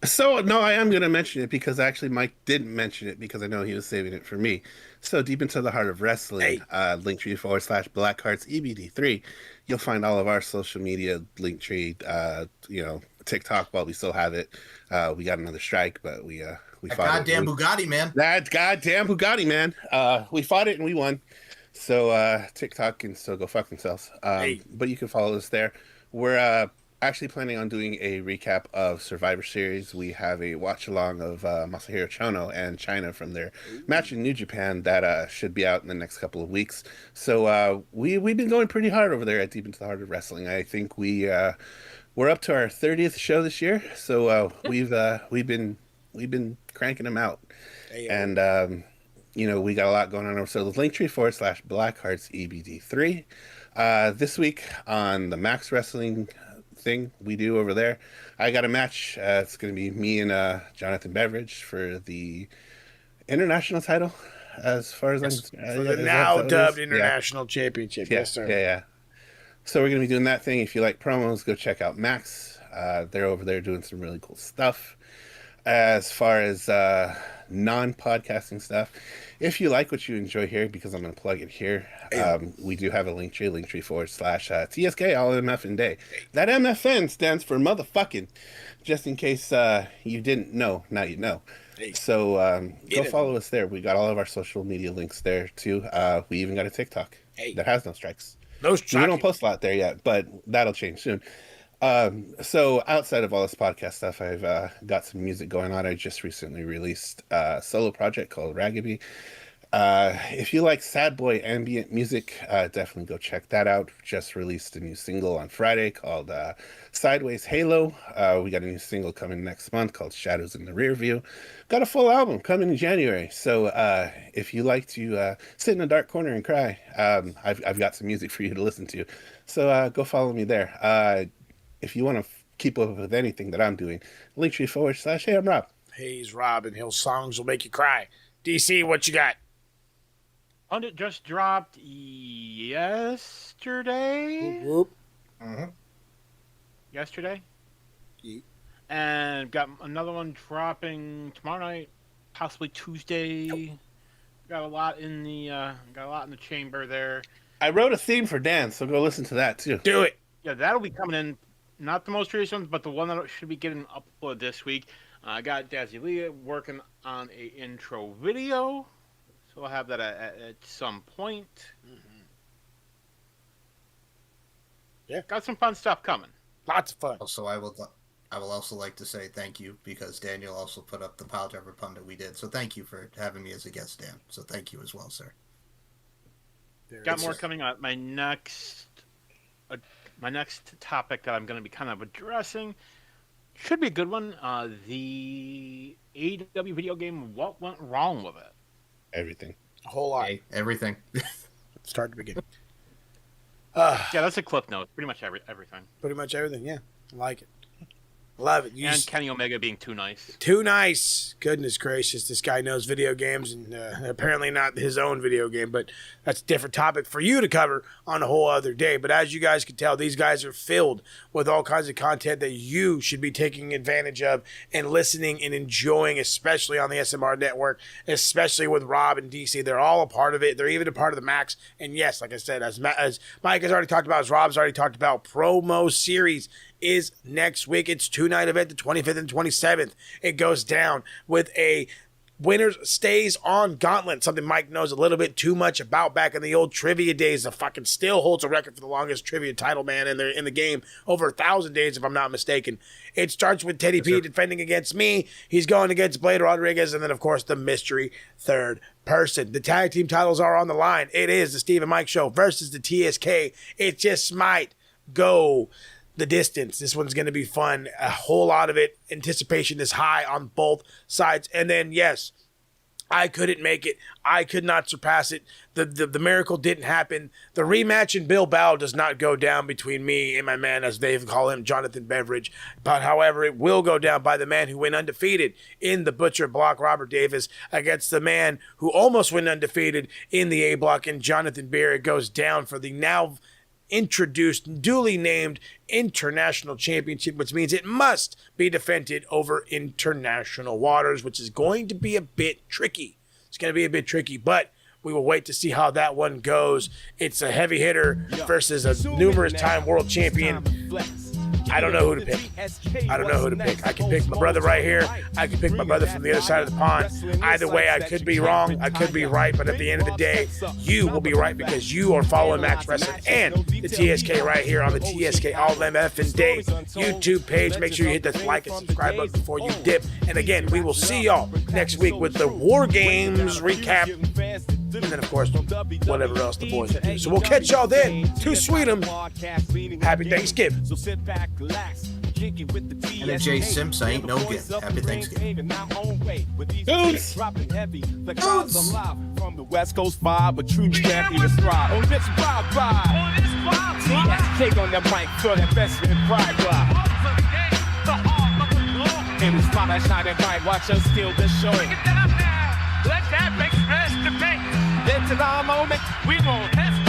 So, no, I am going to mention it because actually Mike didn't mention it because I know he was saving it for me. So, Deep Into the Heart of Wrestling, Linktree/Blackhearts EBD3. You'll find all of our social media, Linktree, TikTok while we still have it. We got another strike, but we fought goddamn Bugatti, man. That goddamn Bugatti, man. We fought it and we won. So, TikTok can still go fuck themselves. But you can follow us there. We're actually planning on doing a recap of Survivor Series. We have a watch along of Masahiro Chono and China from their match in New Japan that should be out in the next couple of weeks. So we've been going pretty hard over there at Deep Into the Heart of Wrestling. I think we're up to our 30th show this year. So we've been we've been cranking them out. Hey, And, we got a lot going on. So the Linktree/Blackhearts EBD3. This week on the Max Wrestling thing we do over there, I got a match. It's going to be me and Jonathan Beveridge for the international title, as far as for the now dubbed International Championship. Yeah. Yes, sir. Yeah. So we're going to be doing that thing. If you like promos, go check out Max. They're over there doing some really cool stuff. As far as non-podcasting stuff, if you like what you enjoy here, because I'm going to plug it here, we do have a Linktree/TSK all MF and day. That MFN stands for motherfucking, just in case you didn't know, now you know. So go follow us there. We got all of our social media links there too. We even got a TikTok that has no strikes. We don't post a lot there yet, but that'll change soon. So outside of all this podcast stuff, I've got some music going on. I just recently released a solo project called Ragaby. If you like sad boy ambient music, definitely go check that out. Just released a new single on Friday called Sideways Halo. We got a new single coming next month called Shadows in the Rear View. Got a full album coming in January. So if you like to sit in a dark corner and cry, I've got some music for you to listen to. So go follow me there. If you want to keep up with anything that I'm doing, Linktree/Hey, I'm Rob. Hey, he's Rob, and his songs will make you cry. DC, what you got? Pundit just dropped yesterday. Whoop. Yesterday. Yeet. And got another one dropping tomorrow night, possibly Tuesday. Got a lot in the chamber there. I wrote a theme for Dan, so go listen to that too. Do it. Yeah, that'll be coming in. Not the most recent one, but the one that should be getting uploaded this week. I got Dazzy Leah working on a intro video, so I'll have that at some point. Mm-hmm. Yeah, got some fun stuff coming. Lots of fun. Also, I will also like to say thank you, because Daniel also put up the Pile Driver Pundit we did. So thank you for having me as a guest, Dan. So thank you as well, sir. Got more coming on. My next topic that I'm going to be kind of addressing should be a good one. The AEW video game, what went wrong with it? Everything. A whole lot. Hey, everything. Start to begin. Yeah, that's a clip note. Pretty much everything. Pretty much everything, yeah. I like it. Love it. And Kenny Omega being too nice. Too nice. Goodness gracious. This guy knows video games, and apparently not his own video game, but that's a different topic for you to cover on a whole other day. But as you guys can tell, these guys are filled with all kinds of content that you should be taking advantage of and listening and enjoying, especially on the SMR network, especially with Rob and DC. They're all a part of it. They're even a part of the Max. And yes, like I said, as Mike has already talked about, as Rob's already talked about, promo series is next week. It's 2-night event, the 25th and 27th. It goes down with a winners stays on gauntlet, something Mike knows a little bit too much about back in the old trivia days. The fucking still holds a record for the longest trivia title, man, in the game, over 1,000 days if I'm not mistaken. It starts with Teddy P defending against me. He's going against Blade Rodriguez, and then of course the mystery third person. The tag team titles are on the line. It is the Steve and Mike Show versus the TSK. It just might go the distance. This one's going to be fun. A whole lot of it. Anticipation is high on both sides. And then, yes, I couldn't make it. I could not surpass it. The miracle didn't happen. The rematch in Bilbao does not go down between me and my man, as they call him, Jonathan Beveridge. But however, it will go down by the man who went undefeated in the Butcher Block, Robert Davis, against the man who almost went undefeated in the A Block, in Jonathan Beer. It goes down for the now introduced, duly named International Championship, which means it must be defended over international waters, which is going to be a bit tricky. It's going to be a bit tricky, but we will wait to see how that one goes. It's a heavy hitter versus a numerous time world champion. I don't know who to pick. I can pick my brother right here. I can pick my brother from the other side of the pond. Either way, I could be wrong. I could be right. But at the end of the day, you will be right, because you are following Max Wrestling and the TSK right here on the TSK All MF and Day YouTube page. Make sure you hit that like and subscribe button before you dip. And again, we will see y'all next week with the War Games recap. And then, of course, whatever else the boys do. So we'll catch y'all then. To Sweetum. Happy Thanksgiving. So sit back, relax, And a Jay Simps, I ain't no good. Happy Thanksgiving. Dudes! From the West Coast vibe, but true can't even strive. On this vibe. TSK on the mic for the best in pride. In the spotlight, shining bright, watch us steal the show. Let that make rest debate. It's an our moment, we won't hesitate.